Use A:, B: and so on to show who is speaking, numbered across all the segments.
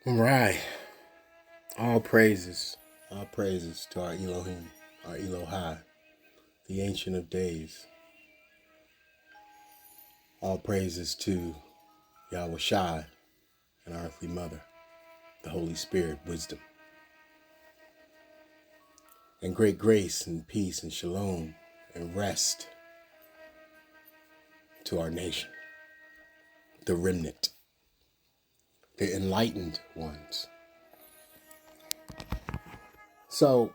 A: All right. All praises to our Elohim, our Elohai, the Ancient of Days. All praises to Yahweh Shai and our earthly mother, the Holy Spirit, wisdom, and great grace and peace and shalom and rest to our nation, the remnant, the enlightened ones. So,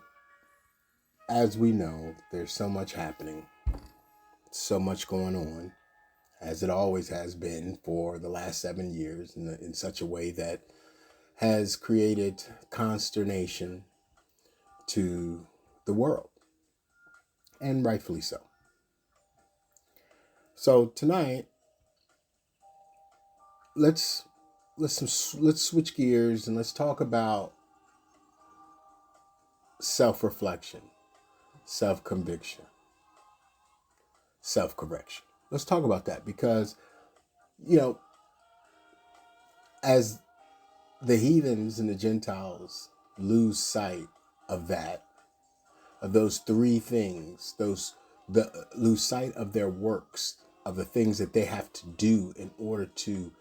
A: as we know, there's so much happening, so much going on, as it always has been for the last 7 years, in such a way that has created consternation to the world, and rightfully so. So tonight, let's switch gears and let's talk about self-reflection, self-conviction, self-correction. Let's talk about that because you know, as the heathens and the Gentiles lose sight of that, of those three things, lose sight of their works, of the things that they have to do in order to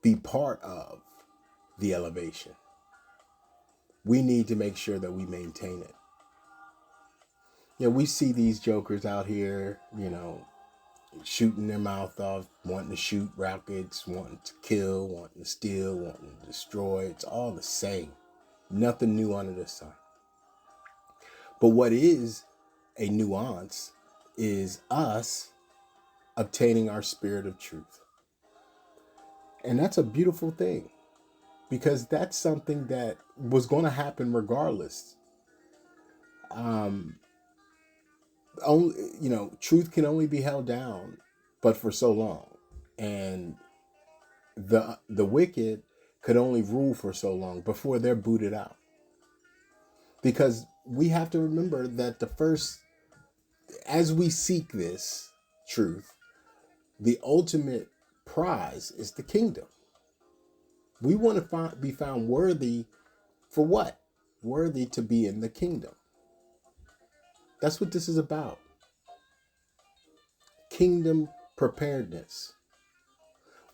A: be part of the elevation. We need to make sure that we maintain it. We see these jokers out here, shooting their mouth off, wanting to shoot rockets, wanting to kill, wanting to steal, wanting to destroy. It's all the same. Nothing new under the sun. But what is a nuance is us obtaining our spirit of truth. And that's a beautiful thing, because that's something that was going to happen regardless. Truth can only be held down, but for so long, and the wicked could only rule for so long before they're booted out. Because we have to remember that as we seek this truth, the ultimate prize is the kingdom. We want to be found worthy for what? Worthy to be in the kingdom. That's what this is about. Kingdom preparedness.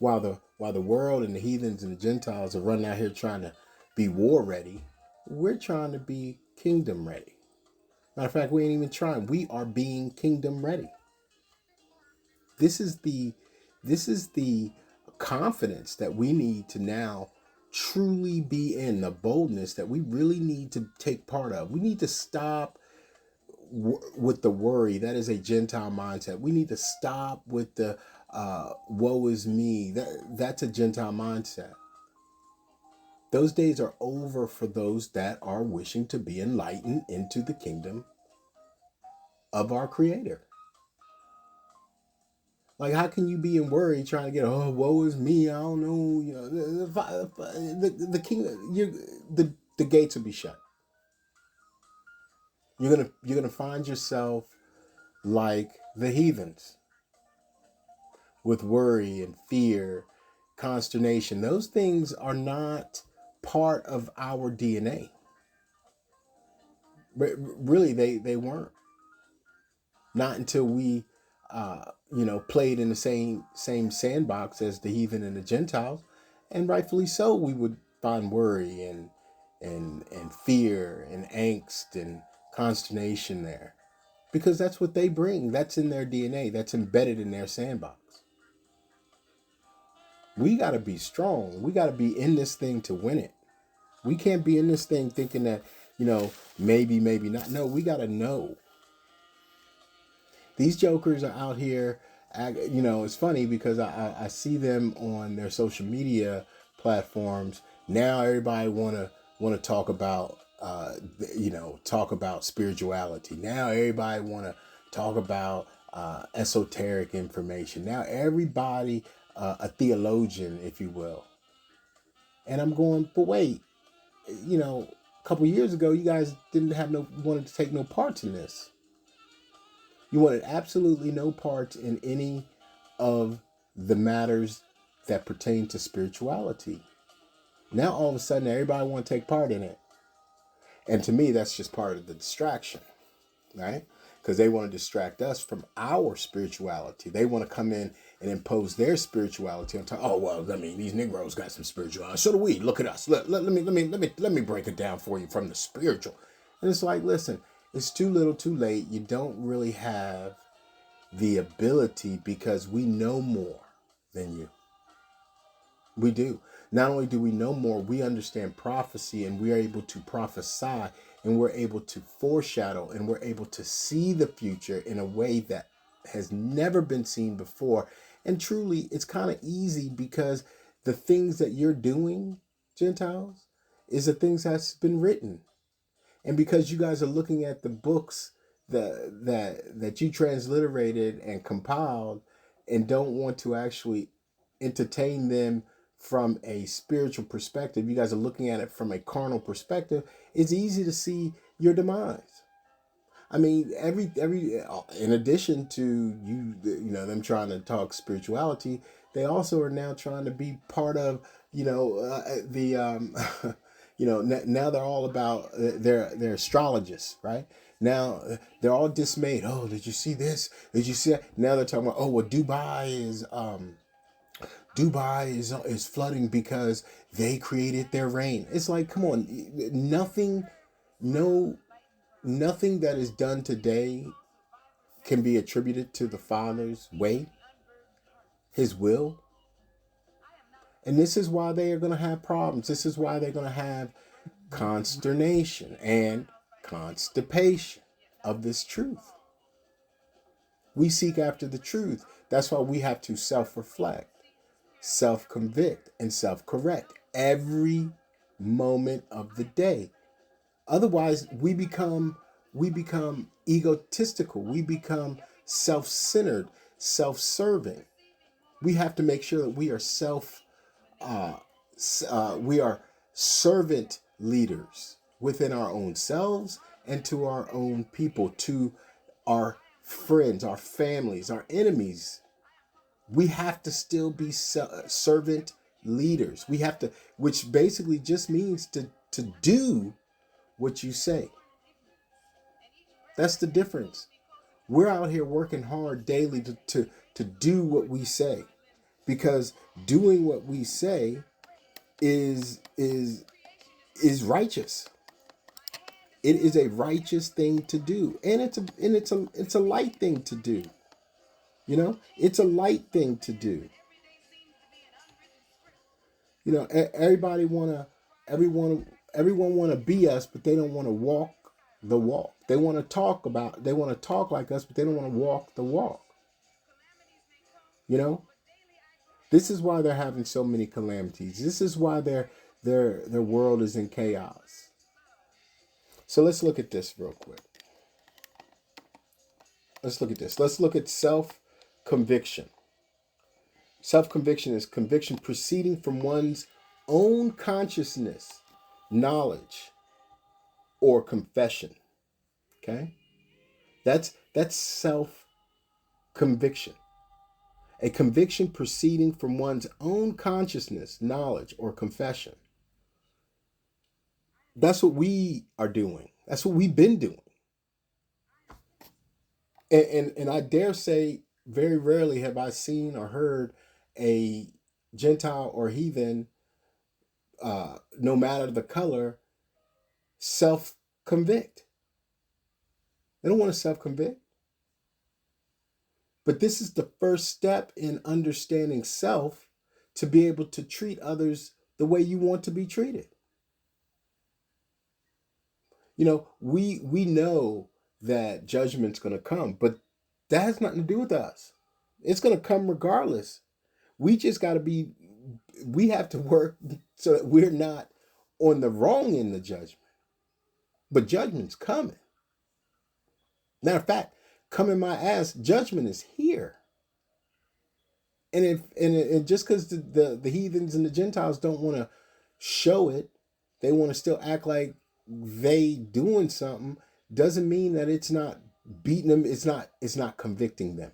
A: While the world and the heathens and the Gentiles are running out here trying to be war ready, we're trying to be kingdom ready. Matter of fact, we ain't even trying. We are being kingdom ready. This is the confidence that we need to now truly be in, the boldness that we really need to take part of. We need to stop with the worry. That is a Gentile mindset. We need to stop with the woe is me. That's a Gentile mindset. Those days are over for those that are wishing to be enlightened into the kingdom of our Creator. Like, how can you be in worry trying to get, woe is me, I don't know, the kingdom, the gates will be shut. You're gonna find yourself like the heathens, with worry and fear, consternation. Those things are not part of our DNA. But really, they weren't. Not until we, played in the same sandbox as the heathen and the Gentiles, and rightfully so, we would find worry and fear and angst and consternation there, because that's what they bring. That's in their DNA. That's embedded in their sandbox. We got to be strong. We got to be in this thing to win it. We can't be in this thing thinking that, maybe not. No, we got to know. These jokers are out here. It's funny because I see them on their social media platforms. Now everybody want to talk about talk about spirituality. Now everybody want to talk about esoteric information. Now everybody a theologian, if you will. And I'm going, but wait, a couple years ago, you guys wanted to take no parts in this. You wanted absolutely no part in any of the matters that pertain to spirituality. Now all of a sudden everybody want to take part in it. And to me, that's just part of the distraction, right? Because they want to distract us from our spirituality. They want to come in and impose their spirituality on top. Oh well, I mean, these Negroes got some spirituality. So do we. Look at us. Let me break it down for you from the spiritual. And it's like, listen, it's too little, too late. You don't really have the ability because we know more than you. We do. Not only do we know more, we understand prophecy and we are able to prophesy and we're able to foreshadow and we're able to see the future in a way that has never been seen before. And truly, it's kind of easy because the things that you're doing, Gentiles, is the things that's been written. And because you guys are looking at the books that you transliterated and compiled and don't want to actually entertain them from a spiritual perspective, you guys are looking at it from a carnal perspective, it's easy to see your demise. I mean, every in addition to them trying to talk spirituality, they also are now trying to be part of the now they're all about they're astrologists, right? Now they're all dismayed. Oh, did you see this? Did you see that? Now they're talking about, oh well, Dubai is flooding because they created their rain. It's like, come on, nothing, no, nothing that is done today can be attributed to the Father's way, His will. And this is why they are going to have problems. This is why they're going to have consternation and constipation of this truth. We seek after the truth. That's why we have to self-reflect, self-convict, and self-correct every moment of the day. Otherwise, we become egotistical. We become self-centered, self-serving. We have to make sure that we are we are servant leaders within our own selves and to our own people, to our friends, our families, our enemies. We have to still be servant leaders. We have to, which basically just means to do what you say. That's the difference. We're out here working hard daily to do what we say, because doing what we say is righteous. It is a righteous thing to do, and it's a light thing to do. It's a light thing to do. Everyone wanna be us, but they don't want to walk the walk. They want to talk like us, but they don't want to walk the walk. This is why they're having so many calamities. This is why their world is in chaos. So let's look at this real quick. Let's look at this. Let's look at self-conviction. Self-conviction is conviction proceeding from one's own consciousness, knowledge, or confession. Okay? That's self-conviction. A conviction proceeding from one's own consciousness, knowledge, or confession. That's what we are doing. That's what we've been doing. And I dare say, very rarely have I seen or heard a Gentile or heathen, no matter the color, self-convict. They don't want to self-convict. But this is the first step in understanding self, to be able to treat others the way you want to be treated. We know that judgment's going to come, but that has nothing to do with us. It's going to come regardless. We just got to we have to work so that we're not on the wrong end of judgment. But judgment's coming. Matter of fact, coming my ass, judgment is here. And just because the heathens and the Gentiles don't want to show it, they want to still act like they doing something, doesn't mean that it's not beating them. It's not convicting them.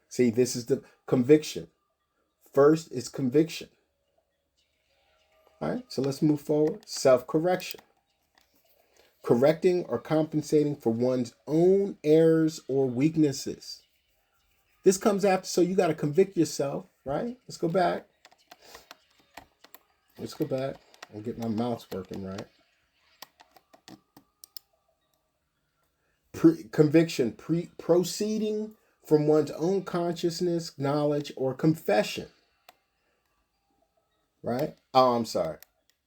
A: See, this is the conviction. First is conviction. All right, so let's move forward. Self-correction. Correcting or compensating for one's own errors or weaknesses. This comes after, so you got to convict yourself, right? Let's go back. Let's go back and get my mouse working right. Conviction, proceeding from one's own consciousness, knowledge, or confession, right? Oh, I'm sorry.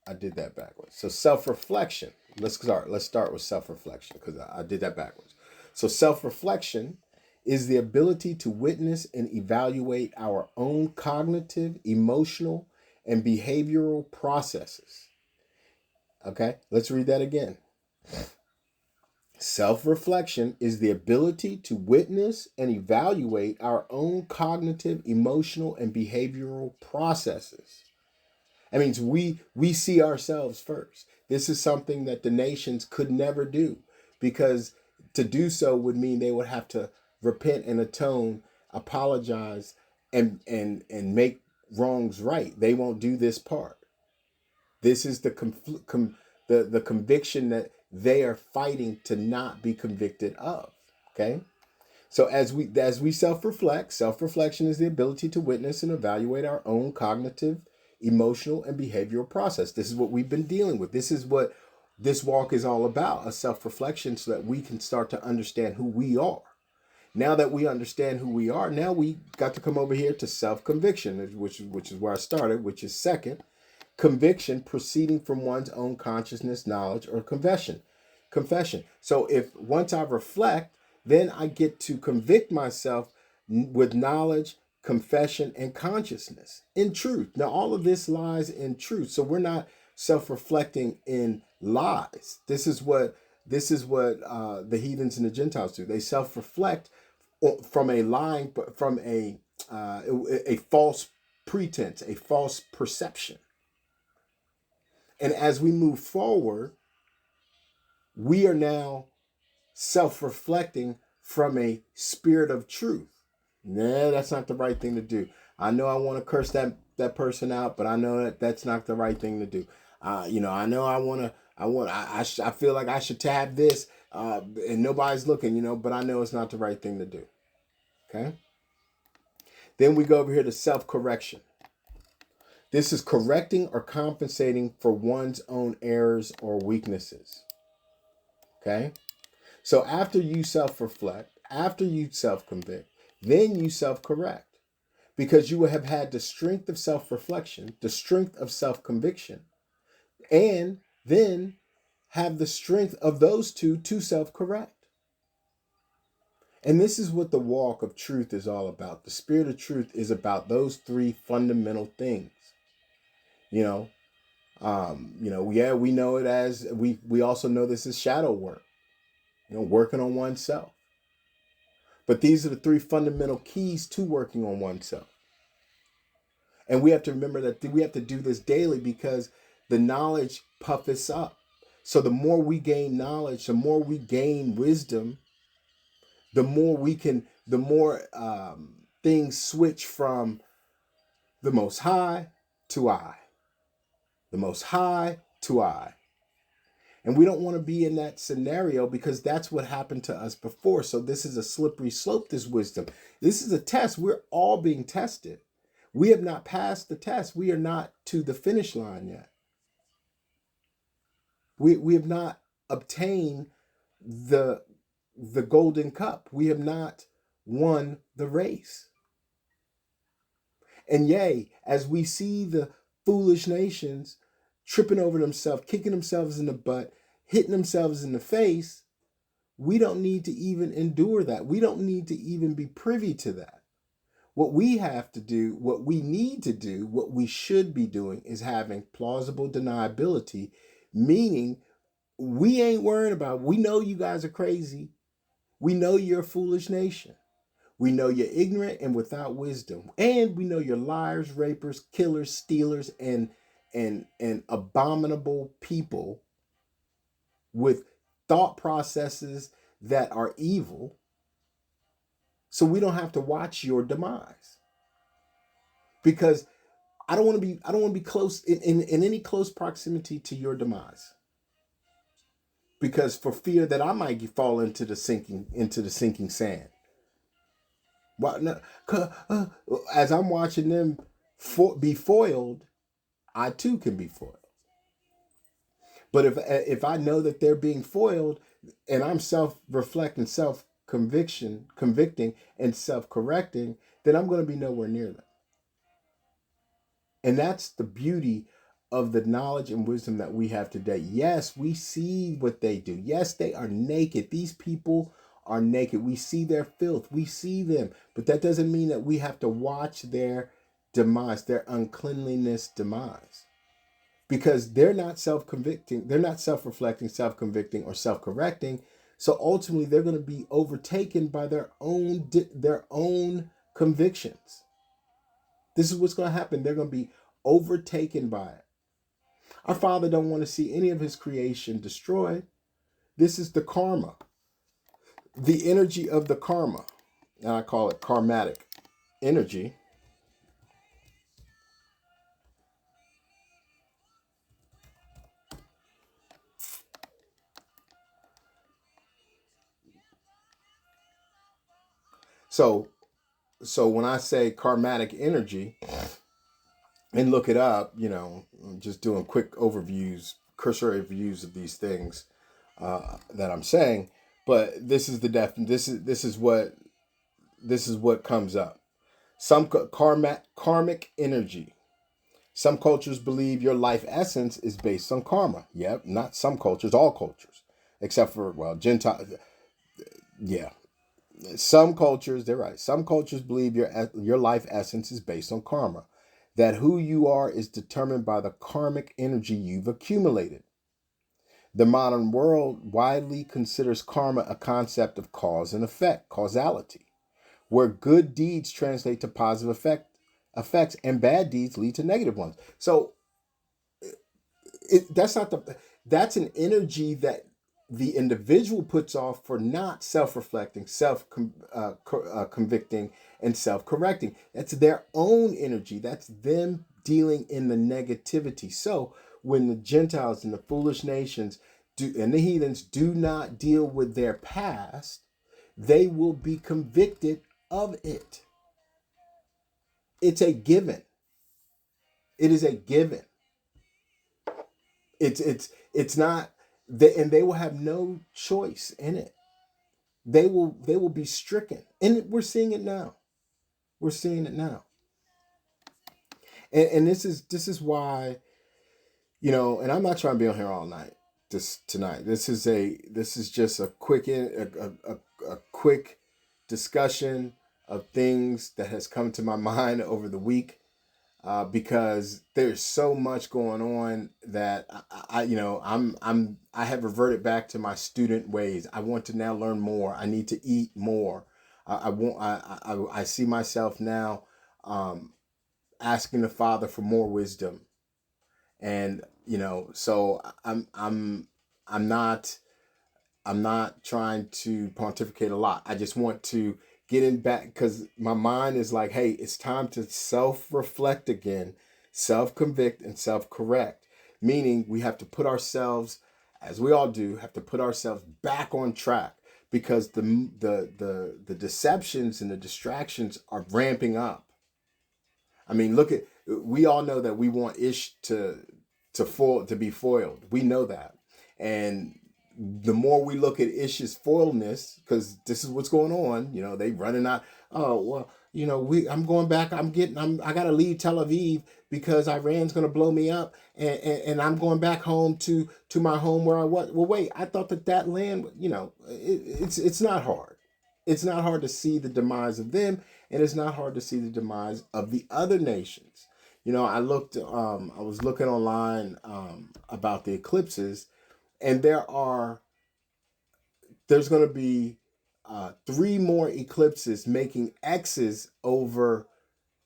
A: I did that backwards. So self-reflection. Let's start with self-reflection because I did that backwards. So self-reflection is the ability to witness and evaluate our own cognitive, emotional, and behavioral processes. Okay, let's read that again. Self-reflection is the ability to witness and evaluate our own cognitive, emotional, and behavioral processes. That means we see ourselves first. This is something that the nations could never do, because to do so would mean they would have to repent and atone, apologize, and make wrongs right. They won't do this part. This is the the conviction that they are fighting to not be convicted of. Okay? So as we self-reflection is the ability to witness and evaluate our own cognitive, emotional, and behavioral process. This is what we've been dealing with. This is what this walk is all about, a self-reflection, so that we can start to understand who we are. Now that we understand who we are, now we got to come over here to self-conviction, which is where I started, which is second. Conviction proceeding from one's own consciousness, knowledge, or confession. So if once I reflect, then I get to convict myself with knowledge, confession, and consciousness in truth. Now, all of this lies in truth. So we're not self-reflecting in lies. This is what the heathens and the Gentiles do. They self-reflect from a lying, from a false pretense, a false perception. And as we move forward, we are now self-reflecting from a spirit of truth. Nah, that's not the right thing to do. I know I want to curse that person out, but I know that that's not the right thing to do. I know I feel like I should tab this, and nobody's looking, but I know it's not the right thing to do. Okay. Then we go over here to self-correction. This is correcting or compensating for one's own errors or weaknesses. Okay? So after you self-reflect, after you self-convict, then you self-correct. Because you will have had the strength of self-reflection, the strength of self-conviction, and then have the strength of those two to self-correct. And this is what the walk of truth is all about. The spirit of truth is about those three fundamental things. We know it as, we also know this is shadow work, working on oneself. But these are the three fundamental keys to working on oneself. And we have to remember that we have to do this daily, because the knowledge puffs us up. So the more we gain knowledge, the more we gain wisdom, the more things switch from the Most High to I. The Most High to I. And we don't want to be in that scenario, because that's what happened to us before. So this is a slippery slope, this wisdom. This is a test. We're all being tested. We have not passed the test. We are not to the finish line yet. We have not obtained the golden cup. We have not won the race. And yea, as we see the foolish nations tripping over themselves, kicking themselves in the butt, hitting themselves in the face, we don't need to even endure that. We don't need to even be privy to that. What we have to do, what we need to do, what we should be doing is having plausible deniability, meaning we ain't worrying about, we know you guys are crazy. We know you're a foolish nation. We know you're ignorant and without wisdom. And we know you're liars, rapers, killers, stealers, and abominable people with thought processes that are evil. So we don't have to watch your demise. Because I don't want to be. I don't want to be close in any close proximity to your demise, because for fear that I might fall into the sinking sand. Well, no, as I'm watching them be foiled, I too can be foiled. But if I know that they're being foiled, and I'm self-reflecting, convicting, and self-correcting, then I'm going to be nowhere near them. And that's the beauty of the knowledge and wisdom that we have today. Yes, we see what they do. Yes, they are naked. These people are naked. We see their filth. We see them. But that doesn't mean that we have to watch their demise, their uncleanliness demise. Because they're not self-convicting, they're not self-reflecting, self-convicting, or self-correcting. So ultimately they're going to be overtaken by their own convictions. This is what's going to happen. They're going to be overtaken by it. Our Father don't want to see any of his creation destroyed. This is the karma, the energy of the karma. And I call it karmatic energy. So when I say karmatic energy, and look it up, I'm just doing quick overviews, cursory views of these things that I'm saying. But this is this is what comes up. Some karmic energy. Some cultures believe your life essence is based on karma. Yep, not some cultures, all cultures, except for Gentile. Yeah, some cultures, they're right. Some cultures believe your life essence is based on karma, that who you are is determined by the karmic energy you've accumulated. The modern world widely considers karma a concept of cause and effect, causality, where good deeds translate to positive effects and bad deeds lead to negative ones. So that's an energy that the individual puts off for not self-reflecting, convicting, and self-correcting. That's their own energy. That's them dealing in the negativity. So when the Gentiles and the foolish nations and the heathens do not deal with their past, they will be convicted of it. It's a given. It is a given. It's not, and they will have no choice in it. They will be stricken, and we're seeing it now. We're seeing it now, and this is why, and I'm not trying to be on here all night. Tonight, this is just a quick discussion of things that has come to my mind over the week. Because there's so much going on that I have reverted back to my student ways. I want to now learn more. I need to eat more. I see myself now asking the Father for more wisdom, and so I'm not trying to pontificate a lot. I just want to get in back because my mind is like, hey, it's time to self-reflect again, self-convict, and self-correct. Meaning we have to put ourselves, as we all do, have to put ourselves back on track because the deceptions and the distractions are ramping up. I mean, we all know that we want Ish to be foiled. We know that. And the more we look at Ish's foiledness, because this is what's going on, they running out. Oh well, I'm going back. I gotta leave Tel Aviv because Iran's gonna blow me up, and I'm going back home to my home where I was. Well, wait, I thought that land, it's not hard. It's not hard to see the demise of them, and it's not hard to see the demise of the other nations. I was looking online about the eclipses, and there's going to be 3 more eclipses making X's over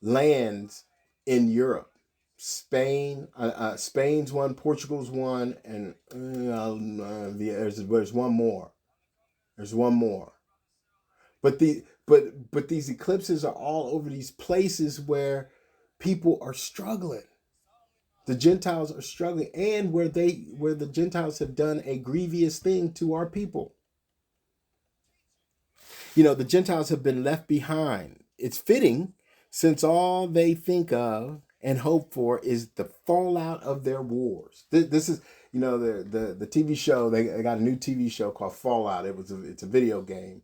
A: lands in Europe. Spain's one, Portugal's one, and there's one more. There's one more. But these eclipses are all over these places where people are struggling. The Gentiles are struggling, and where the Gentiles have done a grievous thing to our people. The Gentiles have been left behind. It's fitting, since all they think of and hope for is the fallout of their wars. This is, the TV show. They got a new TV show called Fallout. It's a video game.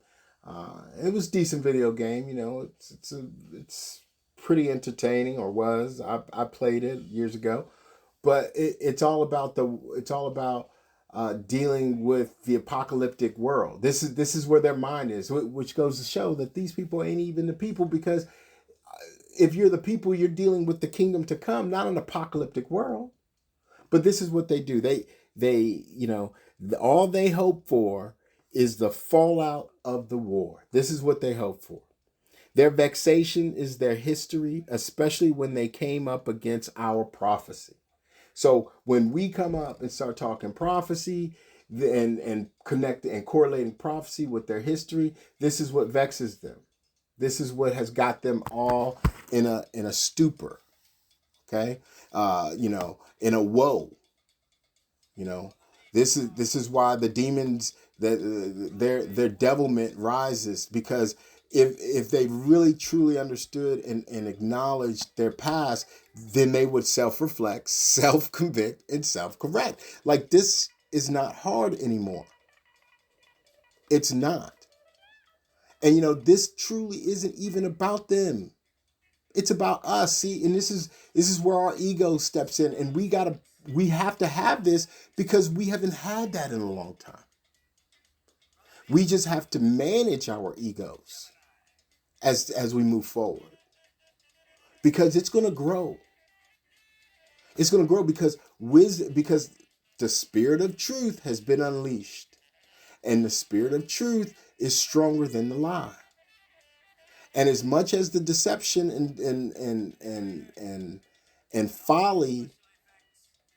A: It was a decent video game. It's pretty entertaining, or was. I played it years ago, but it's all about dealing with the apocalyptic world. This is where their mind is, which goes to show that these people ain't even the people, because if you're the people, you're dealing with the kingdom to come, not an apocalyptic world. But this is what they do. All they hope for is the fallout of the war. This is what they hope for. Their vexation is their history, especially when they came up against our prophecy. So when we come up and start talking prophecy and connect and correlating prophecy with their history, this is what vexes them. This is what has got them all in a stupor. Okay, in a woe. This is why the demons, their devilment rises, because if they really truly understood and acknowledged their past, then they would self-reflect, self-convict, and self-correct. Like, this is not hard anymore. It's not. And this truly isn't even about them. It's about us. See, and this is where our ego steps in, and we have to have this, because we haven't had that in a long time. We just have to manage our egos as we move forward, because it's going to grow. It's going to grow because the spirit of truth has been unleashed, and the spirit of truth is stronger than the lie. And as much as the deception and folly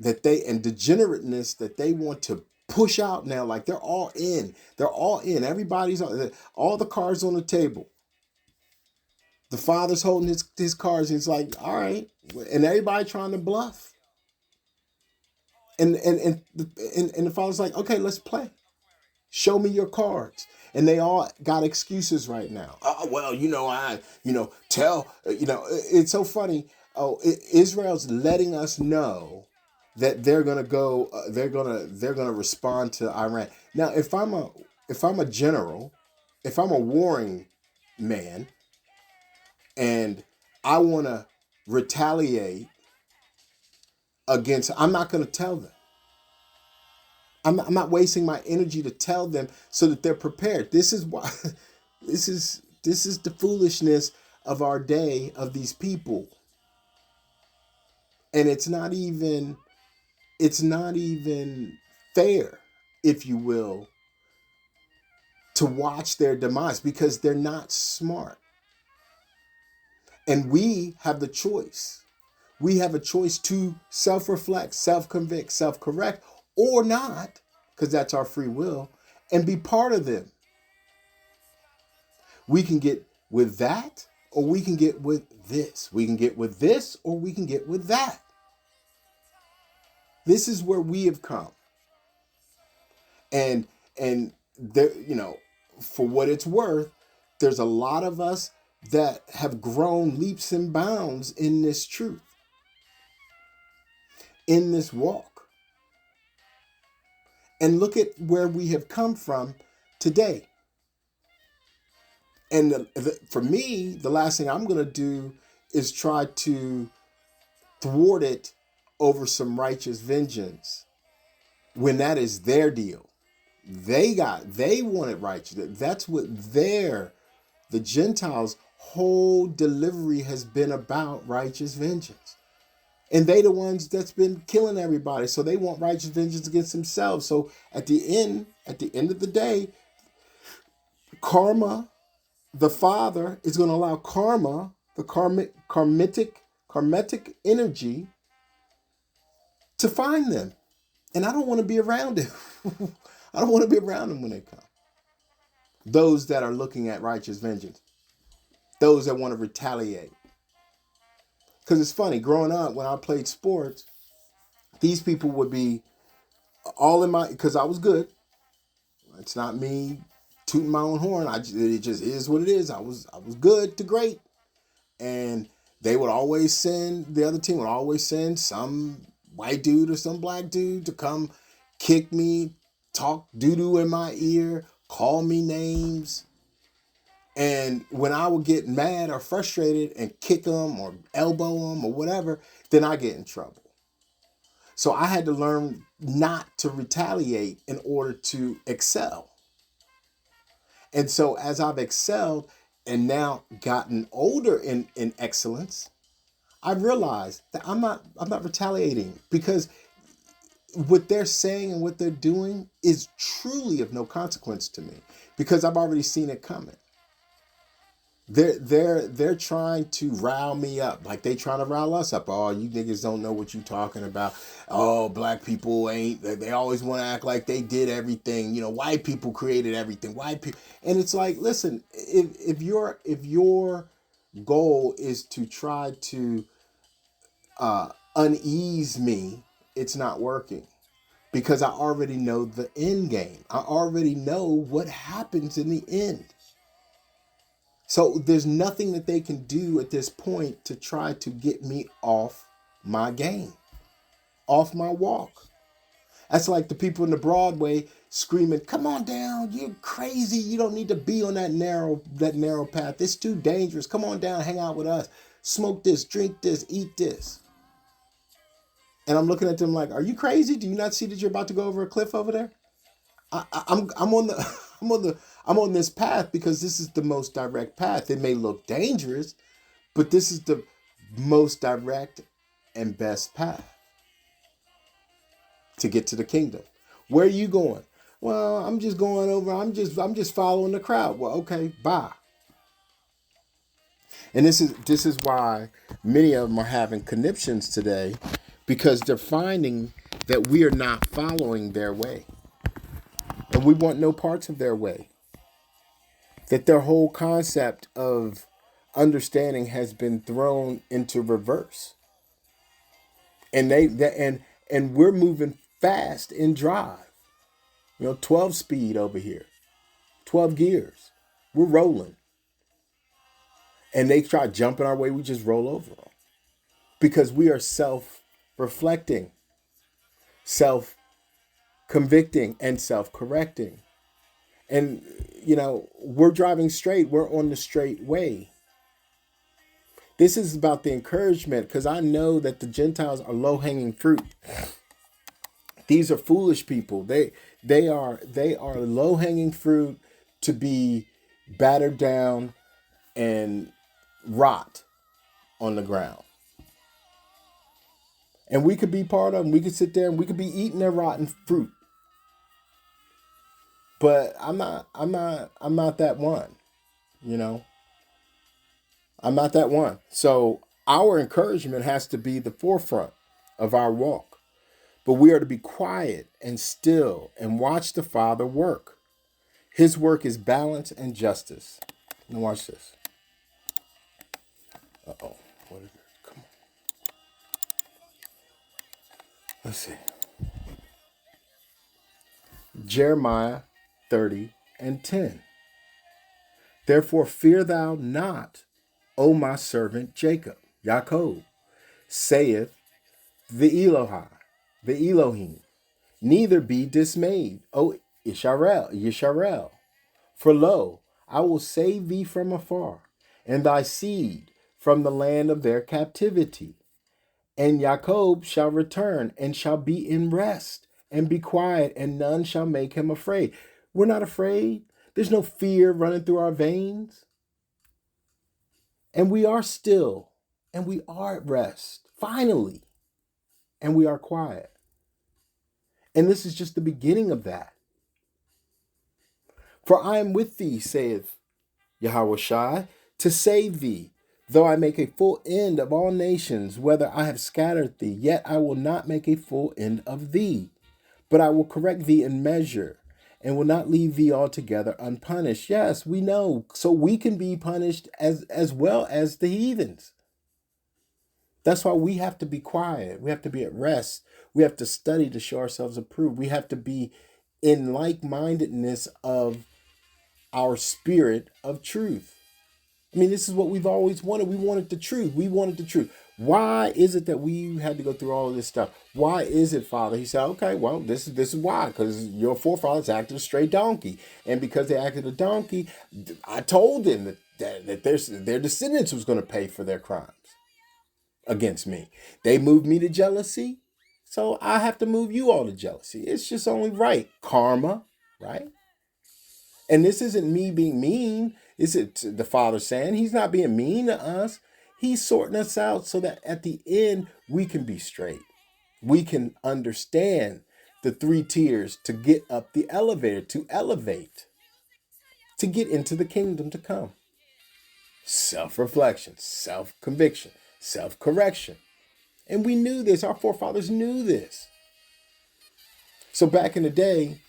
A: and degenerateness that they want to push out now, like they're all in. Everybody's on, all the cards on the table. The father's holding his cards, and he's like, all right, and everybody trying to bluff. And the father's like, okay, let's play. Show me your cards. And they all got excuses right now. Oh, well, it's so funny. Oh, Israel's letting us know that they're gonna go. They're gonna respond to Iran. Now, if I'm a general, if I'm a warring man, and I want to retaliate against, I'm not going to tell them. I'm not wasting my energy to tell them so that they're prepared. This is why. This is the foolishness of our day, of these people. And it's not even fair, if you will, to watch their demise, because they're not smart. And we have the choice. We have a choice to self-reflect, self-convict, self-correct, or not, because that's our free will, and be part of them. We can get with that, or we can get with this. We can get with this, or we can get with that. This is where we have come. And there, for what it's worth, there's a lot of us that have grown leaps and bounds in this truth, in this walk. And look at where we have come from today. And for me, the last thing I'm going to do is try to thwart it over some righteous vengeance, when that is their deal. They wanted righteous. That's what the Gentiles' whole delivery has been about, righteous vengeance. And they the ones that's been killing everybody. So they want righteous vengeance against themselves. So at the end of the day, karma, the Father is going to allow karma, the karmatic energy, to find them. And I don't want to be around it. I don't want to be around them when they come. Those that are looking at righteous vengeance. Those that want to retaliate. Because it's funny, growing up when I played sports, these people would be all in my, because I was good. It's not me tooting my own horn. It just is what it is. I was good to great, and they would always send, the other team would always send some white dude or some black dude to come kick me, talk doo doo in my ear, call me names. And when I would get mad or frustrated and kick them or elbow them or whatever, then I get in trouble. So I had to learn not to retaliate in order to excel. And so as I've excelled and now gotten older in excellence, I've realized that I'm not retaliating, because what they're saying and what they're doing is truly of no consequence to me, because I've already seen it coming. They're trying to rile me up, like they trying to rile us up. Oh, you niggas don't know what you talking about. Oh, black people ain't. They always want to act like they did everything. White people created everything. White people, and it's like, listen, if your goal is to try to unease me, it's not working, because I already know the end game. I already know what happens in the end. So there's nothing that they can do at this point to try to get me off my game, off my walk. That's like the people in the Broadway screaming, "Come on down, you're crazy. You don't need to be on that narrow path. It's too dangerous. Come on down, hang out with us. Smoke this, drink this, eat this." And I'm looking at them like, "Are you crazy? Do you not see that you're about to go over a cliff over there?" I'm on the I'm on this path because this is the most direct path. It may look dangerous, but this is the most direct and best path to get to the kingdom. Where are you going? Well, I'm just going over. I'm just following the crowd. Well, okay, bye. And this is why many of them are having conniptions today, because they're finding that we are not following their way. And we want no parts of their way. That their whole concept of understanding has been thrown into reverse. And and we're moving fast in drive. 12 speed over here. 12 gears. We're rolling. And they try jumping our way, we just roll over them. Because we are self-reflecting, self-convicting, and self-correcting. And, we're driving straight. We're on the straight way. This is about the encouragement, because I know that the Gentiles are low-hanging fruit. These are foolish people. They are low-hanging fruit to be battered down and rot on the ground. And we could be part of them. We could sit there and we could be eating their rotten fruit. But I'm not that one, I'm not that one. So our encouragement has to be the forefront of our walk. But we are to be quiet and still and watch the Father work. His work is balance and justice. Now watch this. Uh-oh. What is it? Come on. Let's see. Jeremiah 30:10. Therefore fear thou not, O my servant Jacob, Jacob, saith the Elohim. Neither be dismayed, O Yisharel. For lo, I will save thee from afar, and thy seed from the land of their captivity. And Jacob shall return, and shall be in rest, and be quiet, and none shall make him afraid. We're not afraid. There's no fear running through our veins. And we are still, and we are at rest, finally, and we are quiet. And this is just the beginning of that. For I am with thee, saith Yahushua, to save thee. Though I make a full end of all nations, whether I have scattered thee, yet I will not make a full end of thee. But I will correct thee in measure, and will not leave thee altogether unpunished. Yes, we know. So we can be punished as well as the heathens. That's why we have to be quiet. We have to be at rest. We have to study to show ourselves approved. We have to be in like mindedness of our spirit of truth. I mean, this is what we've always wanted. We wanted the truth. We wanted the truth. Why is it that we had to go through all of this stuff? Why is it, Father? He said, okay, well, this is why. Because your forefathers acted a stray donkey. And because they acted a donkey, I told them that their descendants was going to pay for their crimes against me. They moved me to jealousy. So I have to move you all to jealousy. It's just only right. Karma, right? And this isn't me being mean. Is it the Father saying he's not being mean to us? He's sorting us out so that at the end we can be straight. We can understand the three tiers to get up the elevator, to elevate, to get into the kingdom to come. Self-reflection, self-conviction, self-correction. And we knew this. Our forefathers knew this. So back in the day,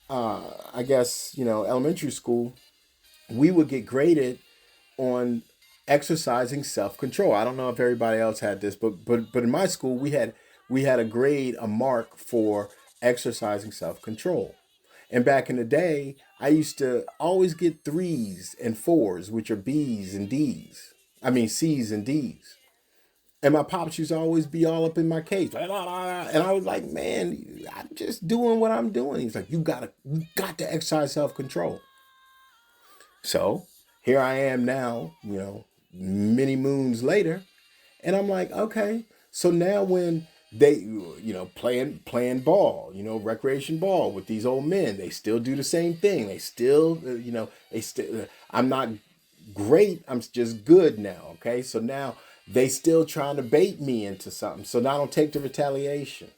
A: I guess, elementary school, we would get graded on exercising self-control. I don't know if everybody else had this, but in my school we had a grade, a mark for exercising self-control. And back in the day, I used to always get 3s and 4s, which are B's and D's. I mean C's and D's. And my pops used to always be all up in my case. And I was like, man, I'm just doing what I'm doing. He's like, you got to exercise self-control. So here I am now, many moons later. And I'm like, okay. So now when they, playing ball, recreation ball with these old men, they still do the same thing. They still, I'm not great. I'm just good now. Okay. So now they still trying to bait me into something. So now I don't take the retaliation,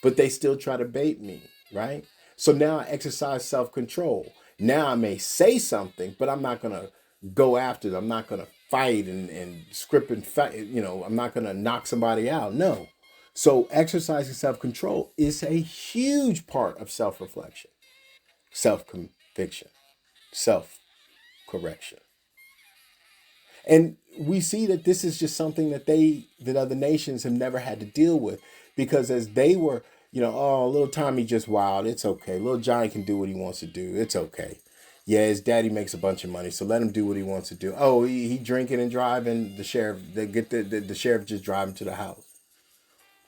A: but they still try to bait me. Right. So now I exercise self-control. Now I may say something, but I'm not going to go after them. I'm not going to fight and script and fight. I'm not going to knock somebody out. No. So exercising self-control is a huge part of self-reflection, self-conviction, self-correction. And we see that this is just something that other nations have never had to deal with, because as they were, oh, little Tommy just wild. It's okay. Little Johnny can do what he wants to do. It's okay. Yeah, his daddy makes a bunch of money, so let him do what he wants to do. Oh, he drinking and driving. The sheriff, they get the sheriff just driving to the house.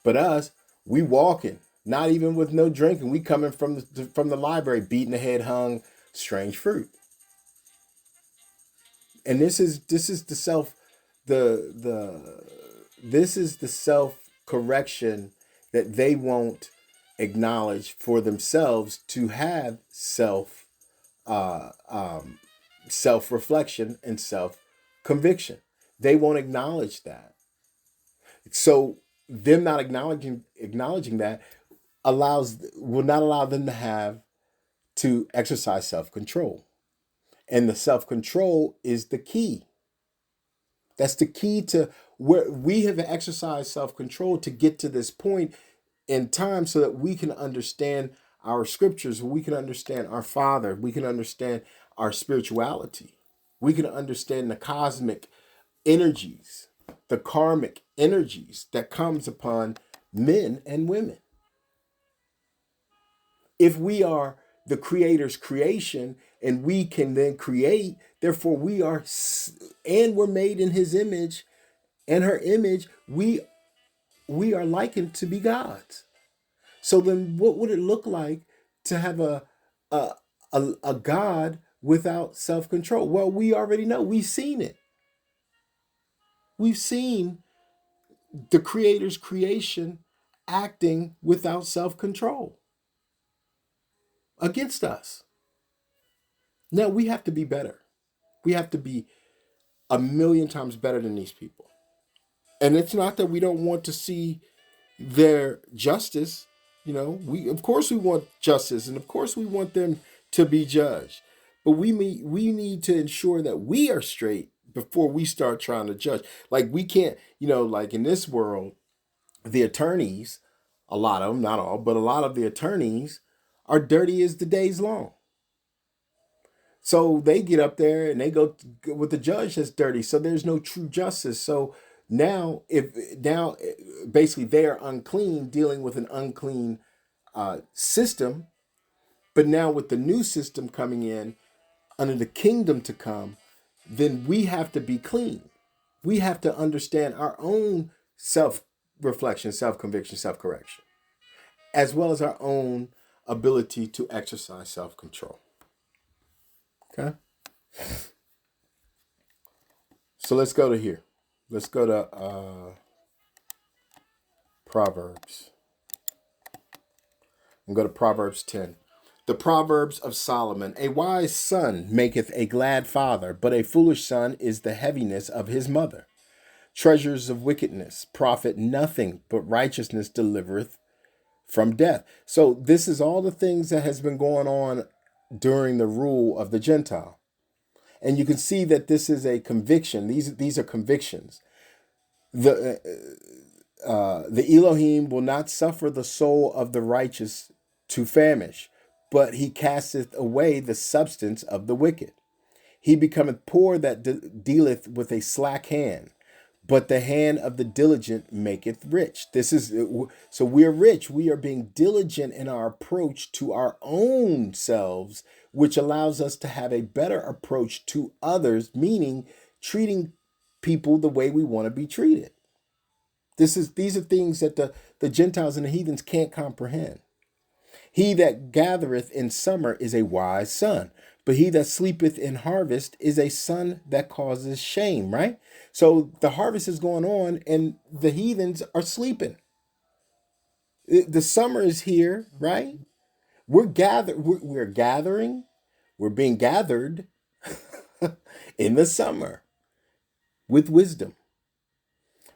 A: But us, we walking, not even with no drinking. We coming from the library, beating the head hung, strange fruit. And this is the self correction that they won't acknowledge for themselves, to have self reflection and self conviction. They won't acknowledge that. So them not acknowledging that will not allow them to exercise self control. And the self control is the key. That's the key to where we have exercised self control to get to this point in time, so that we can understand our scriptures, we can understand our Father, we can understand our spirituality, we can understand the cosmic energies, the karmic energies that comes upon men and women. If we are the Creator's creation and we can then create, therefore and we're made in His image and her image, we are likened to be gods. So then what would it look like to have a God without self-control? Well, we already know. We've seen it. We've seen the Creator's creation acting without self-control against us. Now we have to be better. We have to be a million times better than these people. And it's not that we don't want to see their justice. We of course we want justice, and of course we want them to be judged. But we need to ensure that we are straight before we start trying to judge. Like we can't, like in this world, the attorneys, a lot of them, not all, but a lot of the attorneys are dirty as the day's long. So they get up there and they go with the judge that's dirty. So there's no true justice. So Now basically they are unclean, dealing with an unclean system. But now with the new system coming in under the kingdom to come, then we have to be clean. We have to understand our own self reflection, self conviction, self correction, as well as our own ability to exercise self control. Okay. So let's go to here. Let's go to Proverbs. And go to Proverbs 10. The Proverbs of Solomon. A wise son maketh a glad father, but a foolish son is the heaviness of his mother. Treasures of wickedness profit nothing, but righteousness delivereth from death. So this is all the things that has been going on during the rule of the Gentile. And you can see that this is a conviction. These are convictions. The Elohim will not suffer the soul of the righteous to famish, but he casteth away the substance of the wicked. He becometh poor that dealeth with a slack hand, but the hand of the diligent maketh rich. This is so we are rich. We are being diligent in our approach to our own selves, which allows us to have a better approach to others, meaning treating people the way we want to be treated. These are things that the Gentiles and the heathens can't comprehend. He that gathereth in summer is a wise son, but he that sleepeth in harvest is a son that causes shame, right? So the harvest is going on and the heathens are sleeping. The summer is here, right? We're gathering, we're being gathered in the summer with wisdom.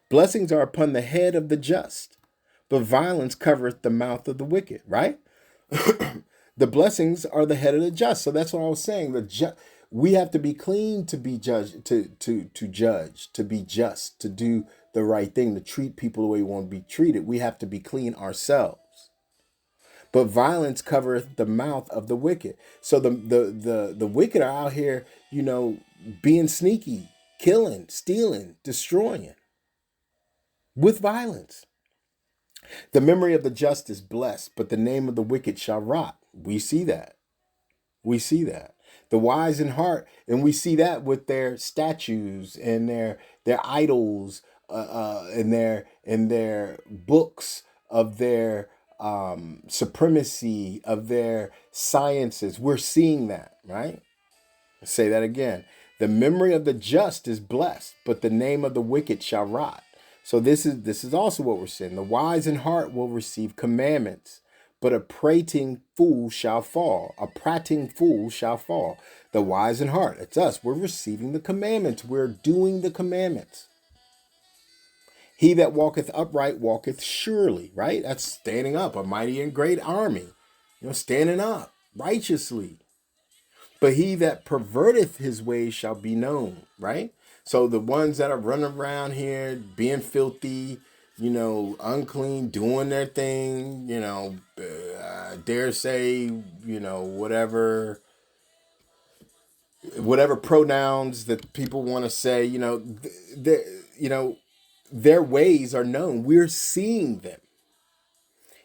A: Blessings are upon the head of the just, but violence covereth the mouth of the wicked, right? The blessings are the head of the just. So that's what I was saying. We have to be clean to be judged, to judge, to be just, to do the right thing, to treat people the way we want to be treated. We have to be clean ourselves. But violence covereth the mouth of the wicked. So the wicked are out here, being sneaky, killing, stealing, destroying with violence. The memory of the just is blessed, but the name of the wicked shall rot. We see that. We see that. The wise in heart, and we see that with their statues and their idols, and their books of their supremacy of their sciences. We're seeing that, right? I'll say that again. The memory of the just is blessed, but the name of the wicked shall rot. So this is also what we're saying. The wise in heart will receive commandments, but a prating fool shall fall. A prating fool shall fall. The wise in heart, it's us. We're receiving the commandments. We're doing the commandments. He that walketh upright walketh surely, right? That's standing up, a mighty and great army, standing up righteously. But he that perverteth his ways shall be known, right? So the ones that are running around here being filthy, unclean, doing their thing, dare say, whatever pronouns that people want to say, their ways are known. We're seeing them.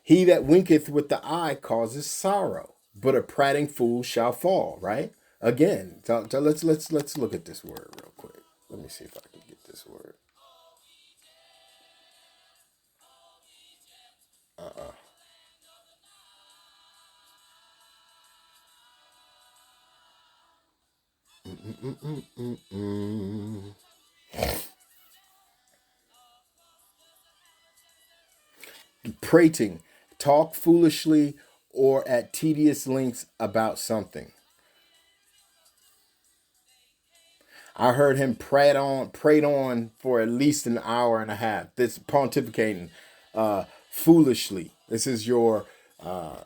A: He that winketh with the eye causes sorrow, but a prating fool shall fall, right? Again, let's look at this word real quick. Let me see if I can get this word. Prating, talk foolishly or at tedious lengths about something. I heard him prayed on for at least an hour and a half. This pontificating foolishly. This is your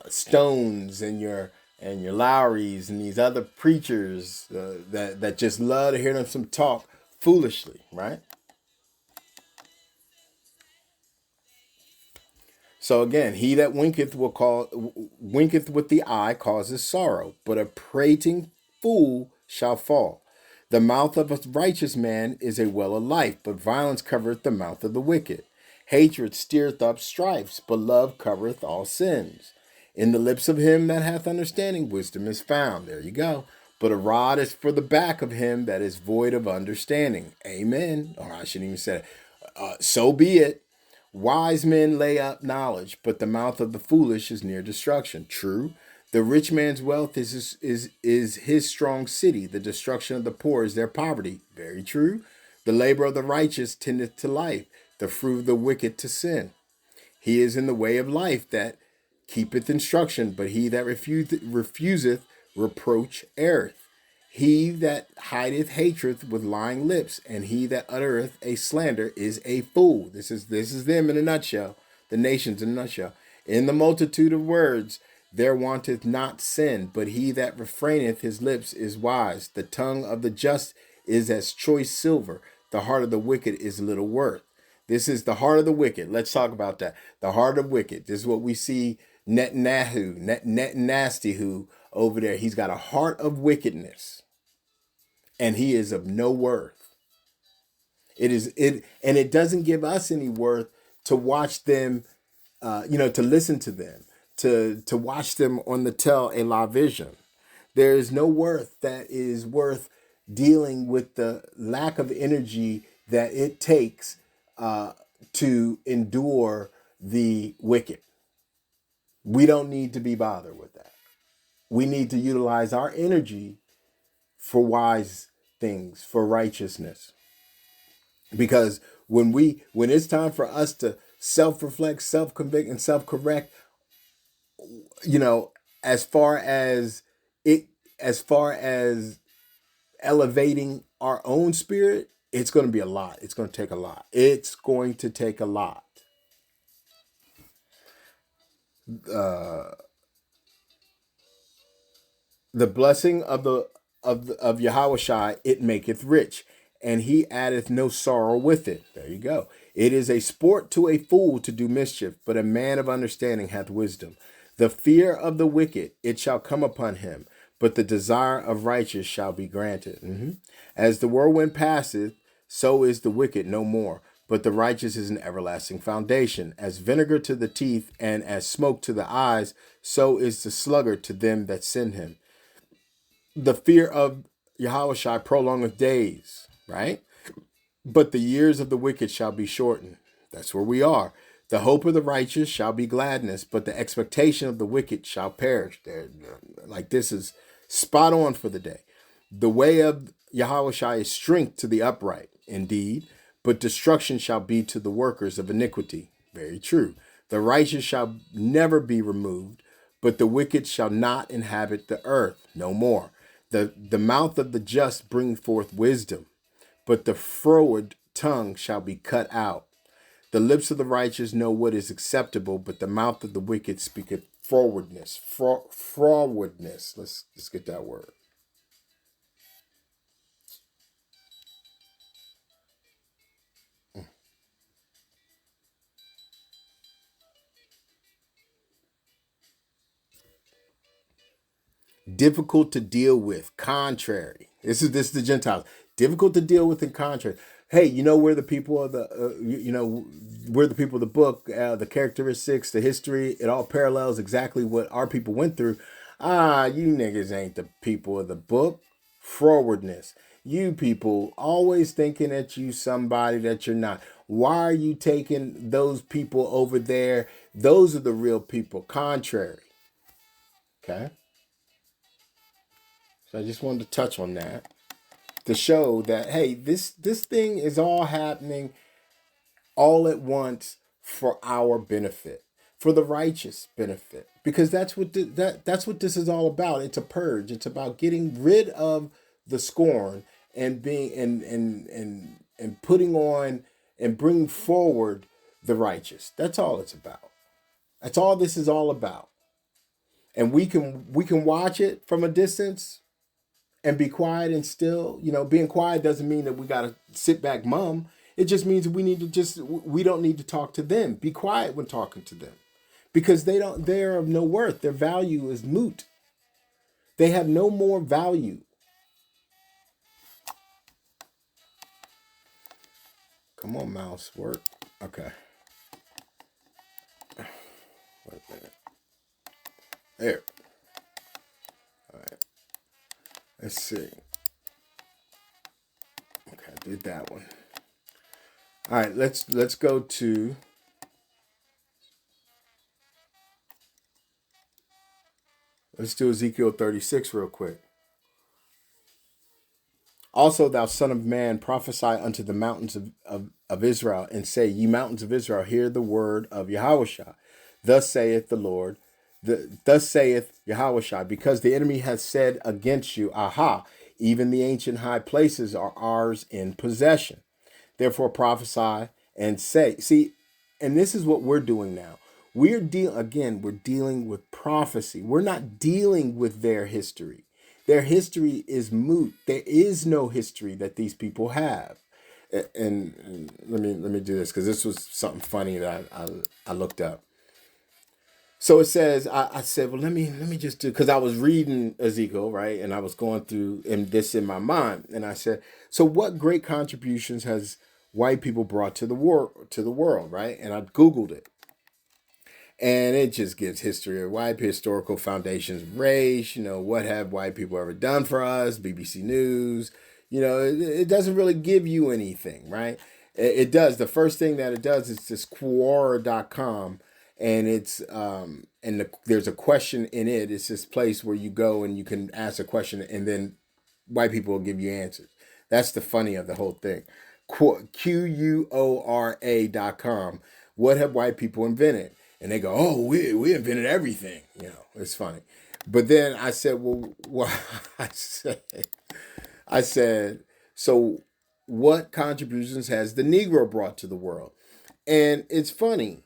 A: Stones and your Lowrys and these other preachers that just love to hear them some talk foolishly, right? So again, he that winketh winketh with the eye causes sorrow, but a prating fool shall fall. The mouth of a righteous man is a well of life, but violence covereth the mouth of the wicked. Hatred stirreth up strifes, but love covereth all sins. In the lips of him that hath understanding, wisdom is found. There you go. But a rod is for the back of him that is void of understanding. Amen. Or I shouldn't even say it. So be it. Wise men lay up knowledge, but the mouth of the foolish is near destruction. True. The rich man's wealth is his strong city. The destruction of the poor is their poverty. Very true. The labor of the righteous tendeth to life, the fruit of the wicked to sin. He is in the way of life that keepeth instruction, but he that refuseth reproach erreth. He that hideth hatred with lying lips, and he that uttereth a slander is a fool. This is them in a nutshell, the nations in a nutshell. In the multitude of words there wanteth not sin, but he that refraineth his lips is wise. The tongue of the just is as choice silver, the heart of the wicked is little worth. This is the heart of the wicked. Let's talk about that. The heart of the wicked. This is what we see Netanyahu over there. He's got a heart of wickedness, and he is of no worth. It doesn't give us any worth to watch them, to listen to them, to watch them on the television. There is no worth that is worth dealing with the lack of energy that it takes to endure the wicked. We don't need to be bothered with that. We need to utilize our energy for wise things, for righteousness. Because when it's time for us to self-reflect, self-convict, and self-correct, as far as elevating our own spirit, it's going to be a lot. It's going to take a lot. It's going to take a lot. The blessing of Yahushua, it maketh rich, and he addeth no sorrow with it. There you go. It is a sport to a fool to do mischief, but a man of understanding hath wisdom. The fear of the wicked, it shall come upon him, but the desire of righteous shall be granted. As the whirlwind passeth, so is the wicked no more, but the righteous is an everlasting foundation. As vinegar to the teeth and as smoke to the eyes, so is the sluggard to them that send him. The fear of Yahushua prolongeth days, right? But the years of the wicked shall be shortened. That's where we are. The hope of the righteous shall be gladness, but the expectation of the wicked shall perish. Like this is spot on for the day. The way of Yahushua is strength to the upright, indeed, but destruction shall be to the workers of iniquity. Very true. The righteous shall never be removed, but the wicked shall not inhabit the earth no more. The mouth of the just bring forth wisdom, but the froward tongue shall be cut out. The lips of the righteous know what is acceptable, but the mouth of the wicked speaketh frowardness. Frowardness. Let's get that word. Difficult to deal with, contrary. This is the Gentiles. Difficult to deal with and contrary. Hey, we're the people of we're the people of the book, the characteristics, the history, it all parallels exactly what our people went through. You niggas ain't the people of the book. Frowardness. You people always thinking that you somebody that you're not. Why are you taking those people over there? Those are the real people. Contrary. Okay. So I just wanted to touch on that to show that, hey, this thing is all happening all at once for our benefit, for the righteous benefit, because that's what that's what this is all about. It's a purge. It's about getting rid of the scorn and being and putting on and bringing forward the righteous. That's all it's about. That's all this is all about. And we can watch it from a distance and be quiet and still, being quiet doesn't mean that we got to sit back mum. It just means we don't need to talk to them. Be quiet when talking to them, because they're of no worth. Their value is moot. They have no more value. Come on, mouse, work. Okay. Wait a minute. There. All right. Let's see. Okay, I did that one. All right, let's go to let's do Ezekiel 36 real quick. Also, thou son of man, prophesy unto the mountains of Israel, and say, Ye mountains of Israel, hear the word of Yahushua. Thus saith the Lord, thus saith Yahushua, because the enemy has said against you, Aha, even the ancient high places are ours in possession. Therefore prophesy and say. See, and this is what we're doing now. We're dealing with prophecy. We're not dealing with their history. Their history is moot. There is no history that these people have. And let me do this because this was something funny that I looked up. So it says, I said, well, let me just do, because I was reading Ezekiel, right? And I was going through this in my mind. And I said, so what great contributions has white people brought to the world, right? And I Googled it. And it just gives history of white historical foundations, race, what have white people ever done for us, BBC News. It doesn't really give you anything, right? It does. The first thing that it does is this Quora.com. And it's there's a question in it. It's this place where you go and you can ask a question, and then white people will give you answers. That's the funny of the whole thing. Quora.com. What have white people invented? And they go, oh, we invented everything. It's funny. But then I said, well, I said, so what contributions has the Negro brought to the world? And it's funny.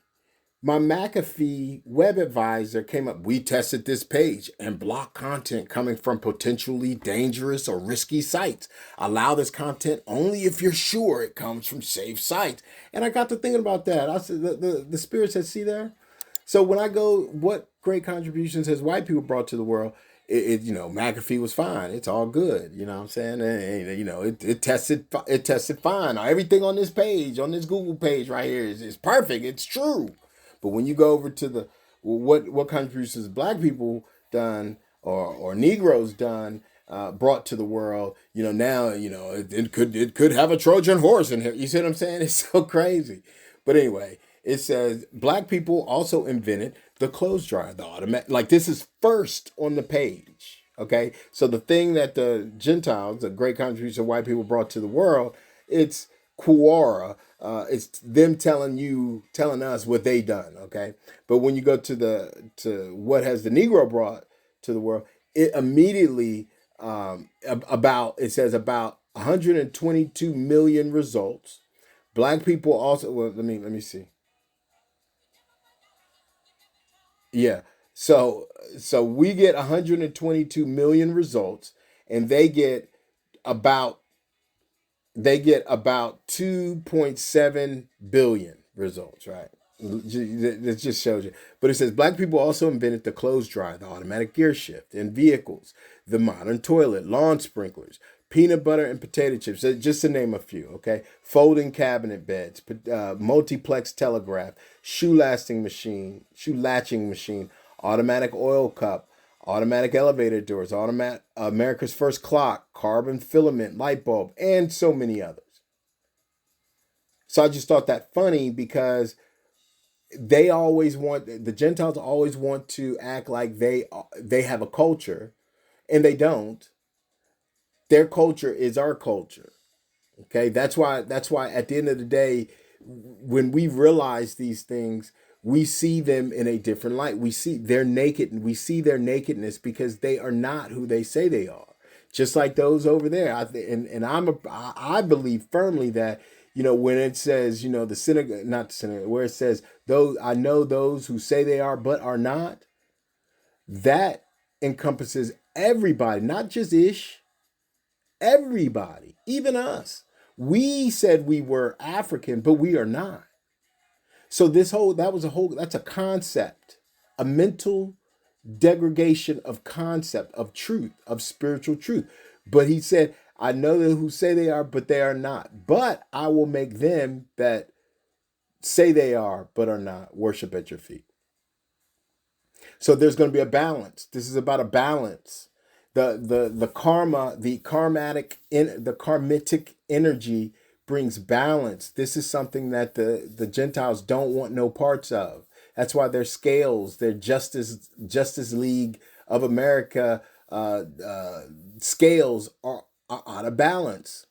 A: My McAfee web advisor came up. We tested this page and block content coming from potentially dangerous or risky sites. Allow this content only if you're sure it comes from safe sites. And I got to thinking about that. I said, the Spirit said, see there? So when I go, what great contributions has white people brought to the world? McAfee was fine. It's all good. You know what I'm saying? And it tested fine. Everything on this page, on this Google page right here is perfect. It's true. But when you go over to the what contributions black people done or Negroes done brought to the world, now it could have a Trojan horse in here. You see what I'm saying? It's so crazy. But anyway, it says black people also invented the clothes dryer, the automatic. Like this is first on the page. Okay, so the thing that the Gentiles, the great contribution white people brought to the world, it's Quora. It's them telling us what they done. Okay, but when you go to what has the Negro brought to the world, it immediately it says about 122 million results. Black people also. Well, let me see. Yeah. So we get 122 million results, and about they get about 2.7 billion results, right? It just shows you. But it says black people also invented the clothes dryer, the automatic gear shift in vehicles, the modern toilet, lawn sprinklers, peanut butter and potato chips, just to name a few, okay? Folding cabinet beds, multiplex telegraph, shoe latching machine, automatic oil cup, automatic elevator doors, automatic America's first clock, carbon filament light bulb, and so many others. So I just thought that funny because the Gentiles always want to act like they have a culture, and they don't. Their culture is our culture. Okay, that's why at the end of the day, when we realize these things, we see them in a different light. We see their nakedness because they are not who they say they are. Just like those over there. I believe firmly that when it says the synagogue, not the synagogue, where it says those I know those who say they are but are not, that encompasses everybody, not just Ish. Everybody, even us. We said we were African, but we are not. So that's a concept, a mental degradation of concept, of truth, of spiritual truth. But he said, I know that who say they are, but they are not. But I will make them that say they are, but are not, worship at your feet. So there's going to be a balance. This is about a balance. The karma, the karmitic energy brings balance. This is something that the Gentiles don't want no parts of. That's why their scales, their Justice League of America scales are out of balance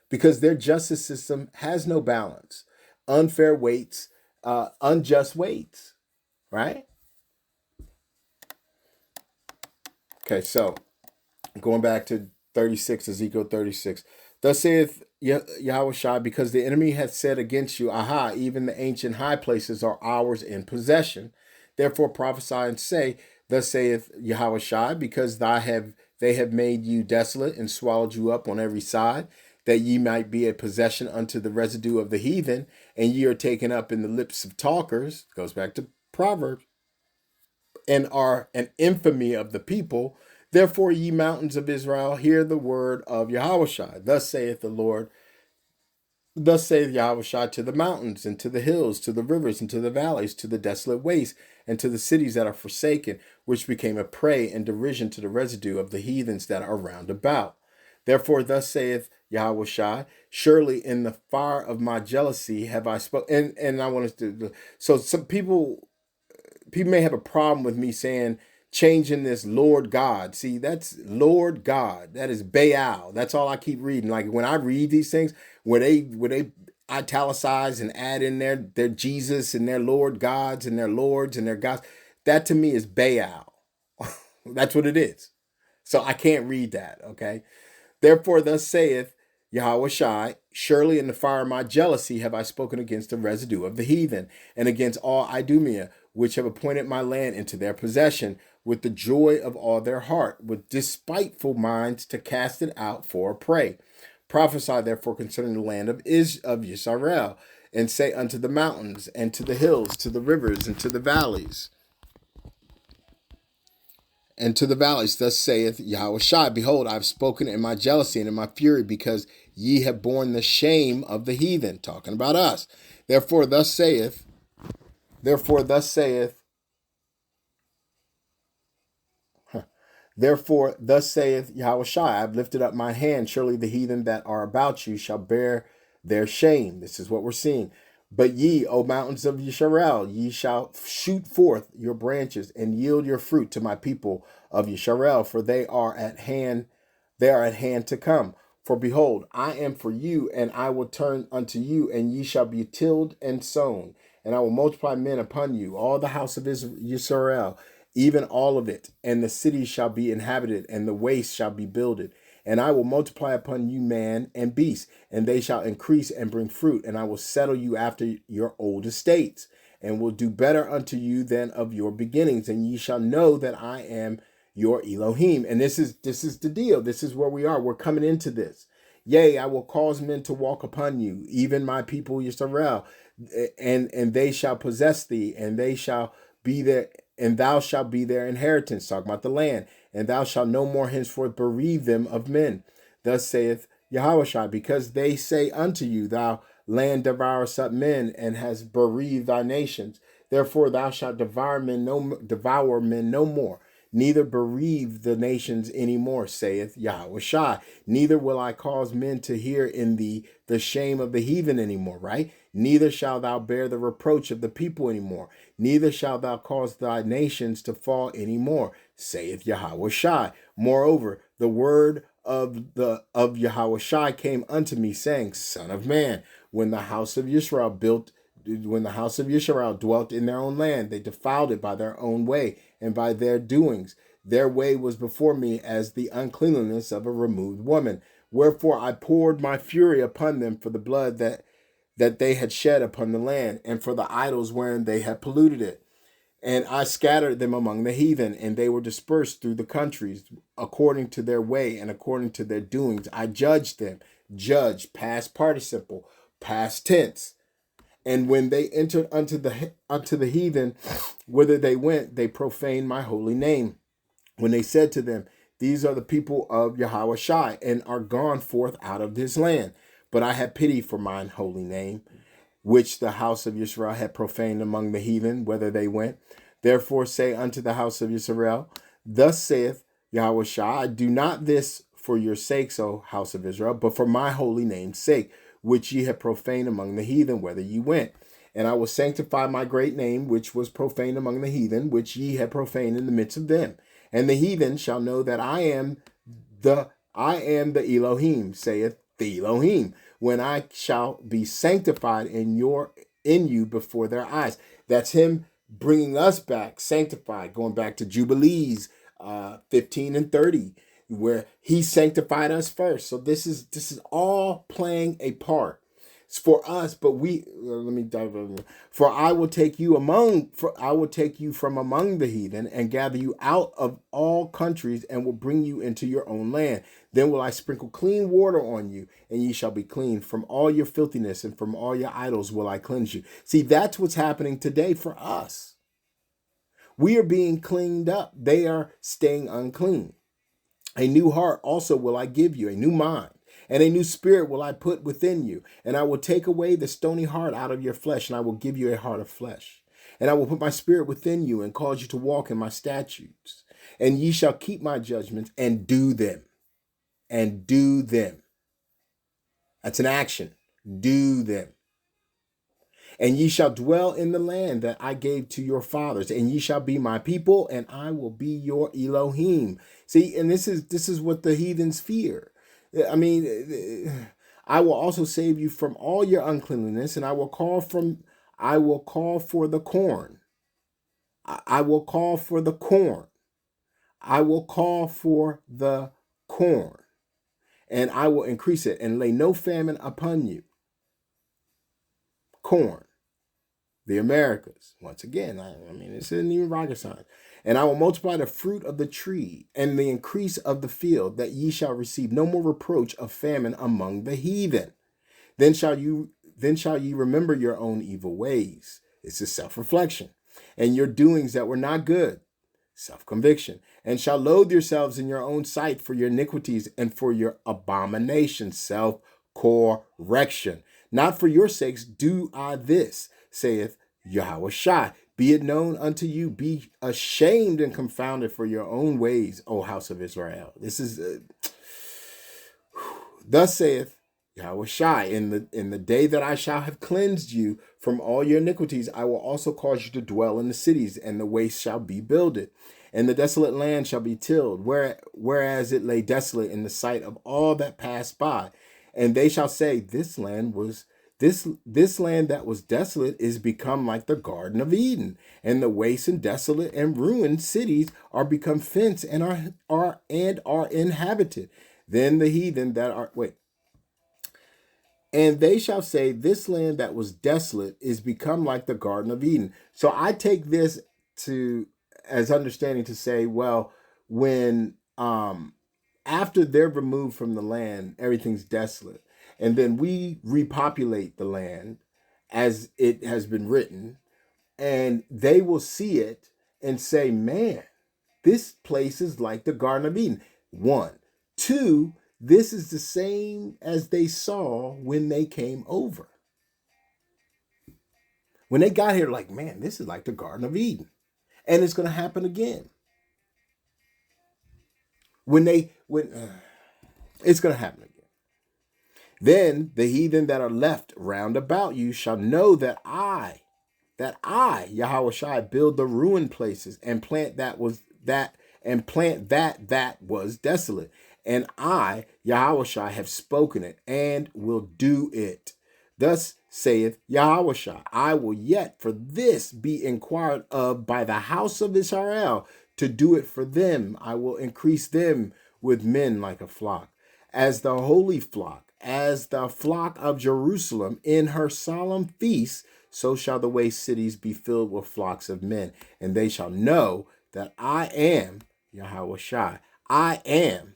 A: because their justice system has no balance. Unfair weights, unjust weights, right? Okay, so going back to 36, Ezekiel 36. Thus saith Yahweh Shai, because the enemy hath said against you, aha, even the ancient high places are ours in possession. Therefore prophesy and say, thus saith Yahweh Shai, because they have made you desolate and swallowed you up on every side, that ye might be a possession unto the residue of the heathen, and ye are taken up in the lips of talkers, goes back to Proverbs, and are an infamy of the people. Therefore, ye mountains of Israel, hear the word of Yahushua. Thus saith the Lord, thus saith Yahushua to the mountains, and to the hills, to the rivers, and to the valleys, to the desolate wastes, and to the cities that are forsaken, which became a prey and derision to the residue of the heathens that are round about. Therefore, thus saith Yahushua, surely in the fire of my jealousy have I spoken. And I want us to, so some people may have a problem with me saying changing this Lord God. See, that's Lord God. That is Baal. That's all I keep reading. Like when I read these things, where they italicize and add in their Jesus and their Lord gods and their lords and their gods, that to me is Baal. That's what it is. So I can't read that. Okay. Therefore, thus saith Yahweh Shai, surely in the fire of my jealousy have I spoken against the residue of the heathen, and against all Idumea, which have appointed my land into their possession, with the joy of all their heart, with despiteful minds to cast it out for a prey. Prophesy therefore concerning the land of Yisrael, and say unto the mountains, and to the hills, to the rivers, and to the valleys, and to the valleys, thus saith Yahweh Shai, behold, I have spoken in my jealousy and in my fury, because ye have borne the shame of the heathen, talking about us. Therefore, thus saith, Therefore, thus saith Yahweh Shai, I have lifted up my hand. Surely the heathen that are about you shall bear their shame. This is what we're seeing. But ye, O mountains of Yisrael, ye shall shoot forth your branches and yield your fruit to my people of Yisrael, for they are at hand to come. For behold, I am for you, and I will turn unto you, and ye shall be tilled and sown, and I will multiply men upon you, all the house of Yisrael, even all of it, and the cities shall be inhabited, and the waste shall be builded. And I will multiply upon you man and beast, and they shall increase and bring fruit, and I will settle you after your old estates, and will do better unto you than of your beginnings, and ye shall know that I am your Elohim. And this is the deal. This is where we are. We're coming into this. Yea, I will cause men to walk upon you, even my people Yisrael, and they shall possess thee, and they shall be there, and thou shalt be their inheritance. Talk about the land. And thou shalt no more henceforth bereave them of men. Thus saith Yahweh, because they say unto you, thou land devourest up men, and hast bereaved thy nations. Therefore thou shalt devour men no more, neither bereave the nations any more, saith Yahweh. Neither will I cause men to hear in thee the shame of the heathen anymore, right? Neither shalt thou bear the reproach of the people anymore. Neither shalt thou cause thy nations to fall anymore, saith Yahweh. Moreover, the word of Yahweh came unto me, saying, Son of man, when the house of Yisrael dwelt in their own land, they defiled it by their own way and by their doings. Their way was before me as the uncleanliness of a removed woman. Wherefore I poured my fury upon them for the blood that they had shed upon the land, and for the idols wherein they had polluted it. And I scattered them among the heathen, and they were dispersed through the countries, according to their way and according to their doings. I judged them. Judge, past participle, past tense. And when they entered unto the heathen, whither they went, they profaned my holy name. When they said to them, These are the people of Yahweh Shai, and are gone forth out of his land. But I had pity for mine holy name, which the house of Israel had profaned among the heathen, whither they went. Therefore say unto the house of Israel, thus saith Yahweh Shai, I do not this for your sakes, O house of Israel, but for my holy name's sake, which ye have profaned among the heathen, whither ye went. And I will sanctify my great name, which was profaned among the heathen, which ye have profaned in the midst of them. And the heathen shall know that I am the Elohim, saith the Elohim, when I shall be sanctified in you before their eyes. That's him bringing us back, sanctified, going back to Jubilees 15 and 30, where he sanctified us first. So this is all playing a part. It's for us, but let me dive in. For I will take you from among the heathen and gather you out of all countries and will bring you into your own land. Then will I sprinkle clean water on you, and ye shall be clean. From all your filthiness and from all your idols will I cleanse you. See, that's what's happening today for us. We are being cleaned up. They are staying unclean. A new heart also will I give you, a new mind. And a new spirit will I put within you. And I will take away the stony heart out of your flesh, and I will give you a heart of flesh. And I will put my spirit within you and cause you to walk in my statutes. And ye shall keep my judgments and do them. And do them. That's an action. Do them. And ye shall dwell in the land that I gave to your fathers, and ye shall be my people, and I will be your Elohim. See, and this is what the heathens fear. I mean, I will also save you from all your uncleanliness, and I will call for the corn. I will call for the corn. I will call for the corn, and I will increase it and lay no famine upon you. Corn. The Americas. Once again, I mean, this isn't even rocket science. And I will multiply the fruit of the tree and the increase of the field, that ye shall receive no more reproach of famine among the heathen. Then shall ye remember your own evil ways. This is self-reflection. And your doings that were not good. Self-conviction. And shall loathe yourselves in your own sight for your iniquities and for your abominations. Self-correction. Not for your sakes do I this, saith Yahweh Shai. Be it known unto you, be ashamed and confounded for your own ways, O house of Israel. This is, thus saith Yahweh Shai, in the day that I shall have cleansed you from all your iniquities, I will also cause you to dwell in the cities, and the waste shall be builded, and the desolate land shall be tilled, whereas it lay desolate in the sight of all that passed by. And they shall say, this land that was desolate is become like the Garden of Eden, and the waste and desolate and ruined cities are become fenced and are inhabited. Then the heathen that are and they shall say, this land that was desolate is become like the Garden of Eden. So I take this as understanding to say, well, when after they're removed from the land, everything's desolate. And then we repopulate the land as it has been written, and they will see it and say, man, this place is like the Garden of Eden. 1. 2, this is the same as they saw when they came over. When they got here, like, man, this is like the Garden of Eden. And it's going to happen again. It's going to happen again. Then the heathen that are left round about you shall know that I, Yahweh Shai, build the ruined places and plant that was desolate. And I, Yahweh Shai, have spoken it and will do it. Thus saith Yahweh Shai, I will yet for this be inquired of by the house of Israel, to do it for them. I will increase them with men like a flock, as the holy flock, as the flock of Jerusalem in her solemn feasts, so shall the waste cities be filled with flocks of men. And they shall know that I am Yahweh Shai. I am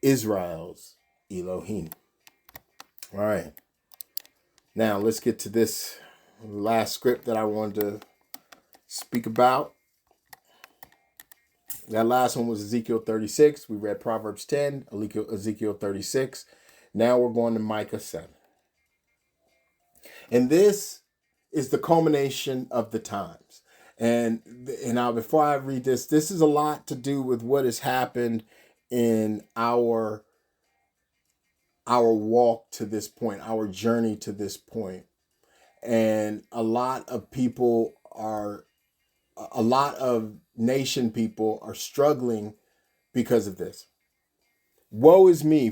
A: Israel's Elohim. All right. Now let's get to this last script that I wanted to speak about. That last one was Ezekiel 36. We read Proverbs 10, Ezekiel 36. Now we're going to Micah 7. And this is the culmination of the times. And now before I read this, this is a lot to do with what has happened in our walk to this point, our journey to this point. And a lot of nation people are struggling because of this. Woe is me,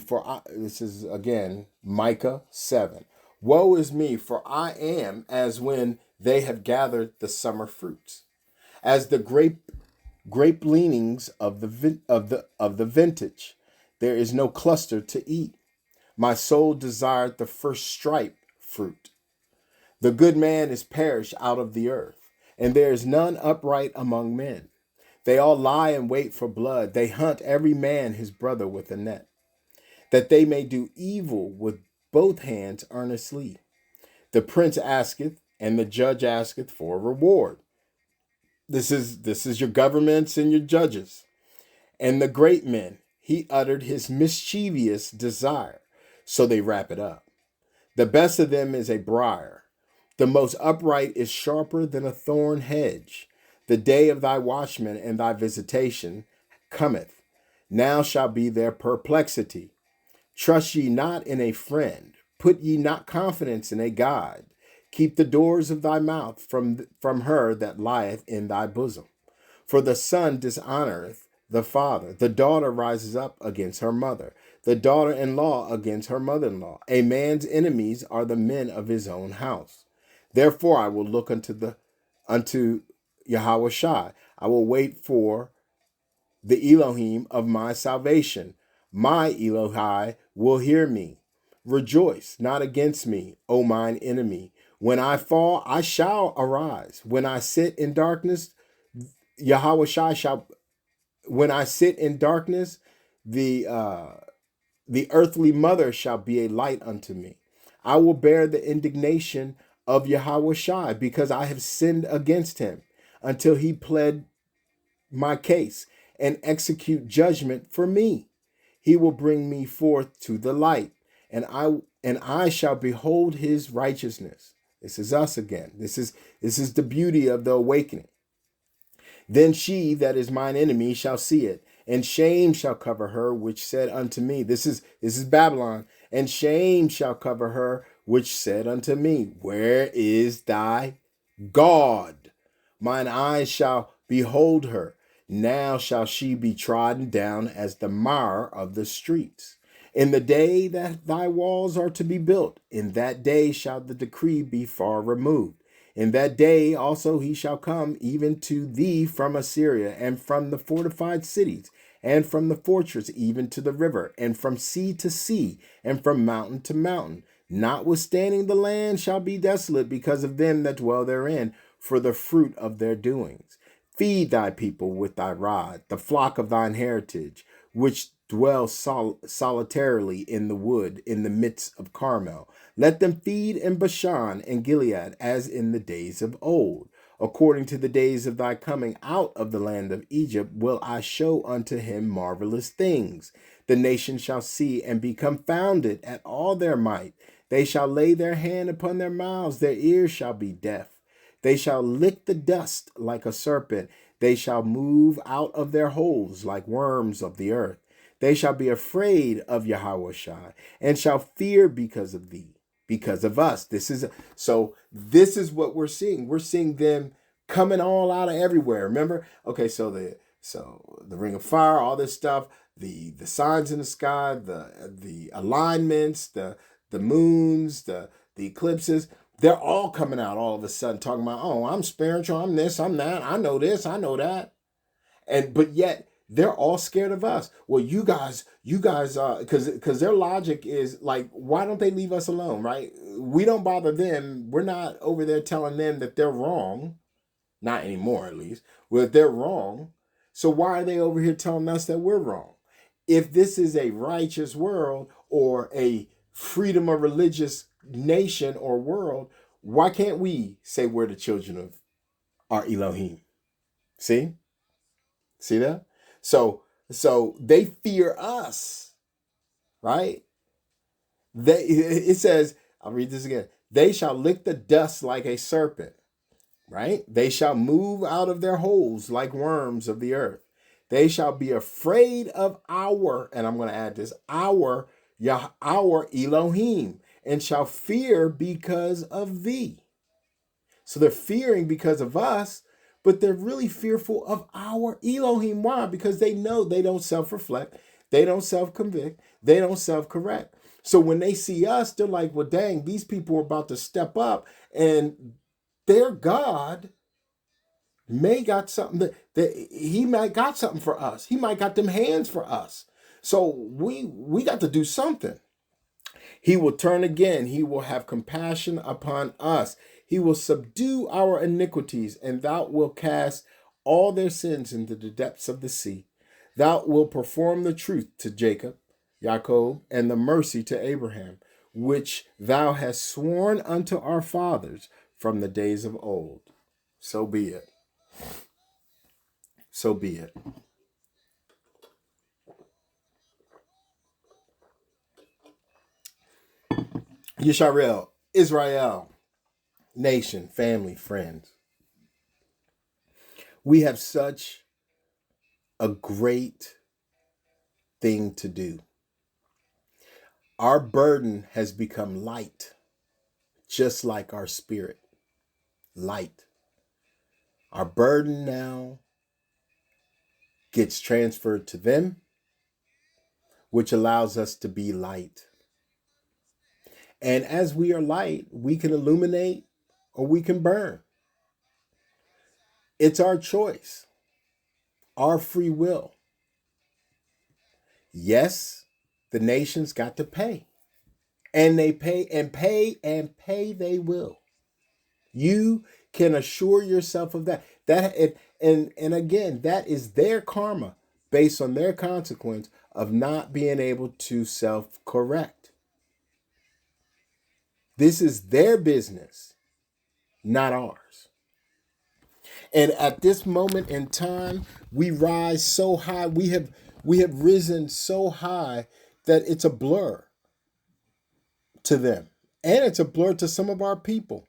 A: this is again Micah 7. Woe is me, for I am as when they have gathered the summer fruits, as the grape leanings of the vintage. There is no cluster to eat. My soul desired the first stripe fruit. The good man is perished out of the earth, and there is none upright among men. They all lie in wait for blood. They hunt every man his brother with a net, that they may do evil with both hands earnestly. The prince asketh, and the judge asketh for a reward. This is your governments and your judges. And the great men, he uttered his mischievous desire, so they wrap it up. The best of them is a briar. The most upright is sharper than a thorn hedge. The day of thy watchman and thy visitation cometh. Now shall be their perplexity. Trust ye not in a friend. Put ye not confidence in a God. Keep the doors of thy mouth from her that lieth in thy bosom. For the son dishonoreth the father. The daughter rises up against her mother. The daughter-in-law against her mother-in-law. A man's enemies are the men of his own house. Therefore I will look unto Yahweh Shai. I will wait for the Elohim of my salvation. My Elohai will hear me. Rejoice not against me, O mine enemy. When I fall, I shall arise. When I sit in darkness, Yahweh Shai shall. When I sit in darkness, the earthly mother shall be a light unto me. I will bear the indignation of Yahweh Shai, because I have sinned against him, until he pled my case and execute judgment for me. He will bring me forth to the light, and I shall behold his righteousness. This is us again. This is the beauty of the awakening. Then she that is mine enemy shall see it, and shame shall cover her which said unto me, this is Babylon, and shame shall cover her which said unto me, where is thy God? Mine eyes shall behold her. Now shall she be trodden down as the mire of the streets. In the day that thy walls are to be built, in that day shall the decree be far removed. In that day also he shall come even to thee from Assyria, and from the fortified cities, and from the fortress even to the river, and from sea to sea, and from mountain to mountain. Notwithstanding the land shall be desolate because of them that dwell therein, for the fruit of their doings. Feed thy people with thy rod, the flock of thine heritage, which dwell solitarily in the wood, in the midst of Carmel. Let them feed in Bashan and Gilead, as in the days of old. According to the days of thy coming out of the land of Egypt, will I show unto him marvelous things. The nation shall see and be confounded at all their might. They shall lay their hand upon their mouths, their ears shall be deaf. They shall lick the dust like a serpent. They shall move out of their holes like worms of the earth. They shall be afraid of Yahweh Shai, and shall fear because of thee, because of us. This is what we're seeing. We're seeing them coming all out of everywhere. Remember? Okay, so the ring of fire, all this stuff, the signs in the sky, the alignments, the moons, the eclipses. They're all coming out all of a sudden talking about, oh, I'm spiritual, I'm this, I'm that, I know this, I know that. But yet they're all scared of us. Well, you guys, because their logic is like, why don't they leave us alone, right? We don't bother them. We're not over there telling them that they're wrong. Not anymore, at least. Well, if they're wrong, so why are they over here telling us that we're wrong? If this is a righteous world or a freedom of religious nation or world, why can't we say we're the children of our Elohim? See that? So they fear us, right? It says, I'll read this again. They shall lick the dust like a serpent, right? They shall move out of their holes like worms of the earth. They shall be afraid of our, and I'm going to add this, our Elohim, and shall fear because of thee. So they're fearing because of us, but they're really fearful of our Elohim. Why? Because they know they don't self-reflect, they don't self-convict, they don't self-correct. So when they see us, they're like, well, dang, these people are about to step up, and their God may got something that he might got something for us. He might got them hands for us. So we got to do something. He will turn again. He will have compassion upon us. He will subdue our iniquities, and thou wilt cast all their sins into the depths of the sea. Thou wilt perform the truth to Jacob, and the mercy to Abraham, which thou hast sworn unto our fathers from the days of old. So be it. So be it. Yisrael, Israel, nation, family, friends. We have such a great thing to do. Our burden has become light, just like our spirit. Light. Our burden now gets transferred to them, which allows us to be light. And as we are light, we can illuminate or we can burn. It's our choice, our free will. Yes, the nations got to pay. And they pay and pay and pay they will. You can assure yourself of that. And again, that is their karma based on their consequence of not being able to self-correct. This is their business, not ours. And at this moment in time, we rise so high. We have risen so high that it's a blur to them. And it's a blur to some of our people.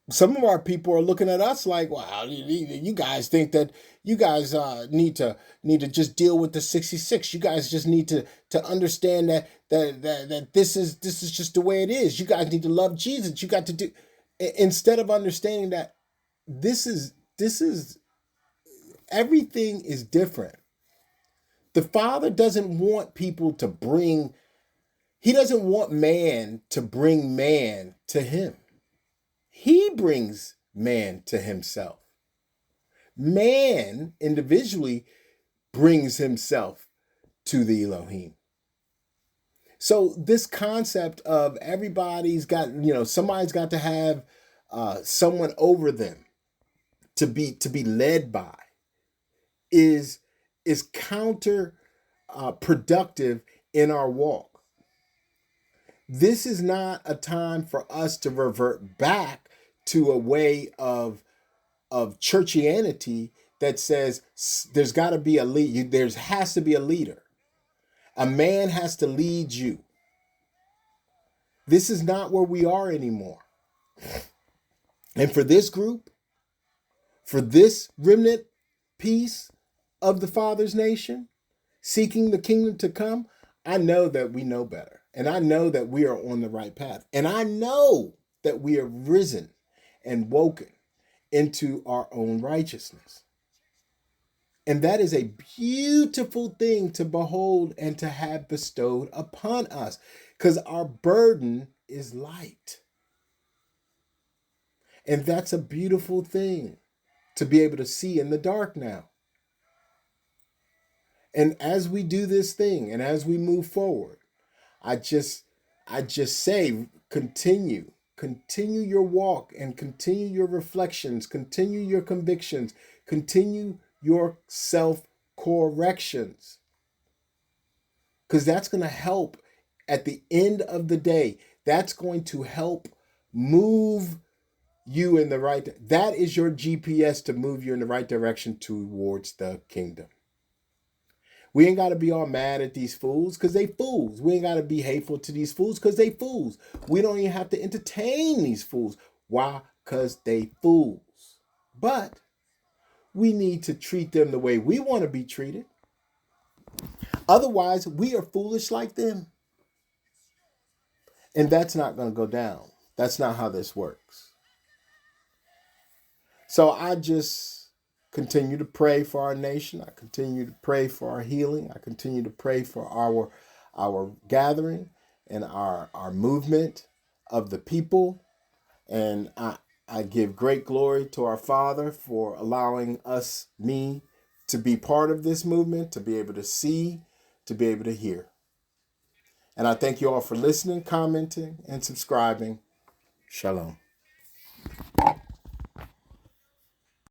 A: Some of our people are looking at us like, wow, you guys think that you guys need to just deal with the 66. You guys just need to understand that this is just the way it is. You guys need to love Jesus. You got to do, instead of understanding that this is everything is different. The Father doesn't want people to bring, he doesn't want man to bring man to him. He brings man to himself. Man individually brings himself to the Elohim. So this concept of everybody's got, somebody's got to have someone over them to be led by is counter productive in our walk. This is not a time for us to revert back to a way of churchianity that says there's got to be a lead. There has to be a leader. A man has to lead you. This is not where we are anymore. And for this group, for this remnant piece of the Father's nation, seeking the kingdom to come, I know that we know better. And I know that we are on the right path. And I know that we are risen and woken into our own righteousness. And that is a beautiful thing to behold and to have bestowed upon us, because our burden is light. And that's a beautiful thing to be able to see in the dark now. And as we do this thing and as we move forward, I just say, continue your walk and continue your reflections, continue your convictions, continue your self-corrections. Because that's going to help at the end of the day. That's going to help move you in the right. That is your GPS to move you in the right direction towards the kingdom. We ain't got to be all mad at these fools because they fools. We ain't got to be hateful to these fools because they fools. We don't even have to entertain these fools. Why? Because they fools. But we need to treat them the way we want to be treated. Otherwise, we are foolish like them. And that's not going to go down. That's not how this works. So I just continue to pray for our nation. I continue to pray for our healing. I continue to pray for our gathering and our movement of the people. And I give great glory to our Father for allowing me, to be part of this movement, to be able to see, to be able to hear. And I thank you all for listening, commenting, and subscribing. Shalom.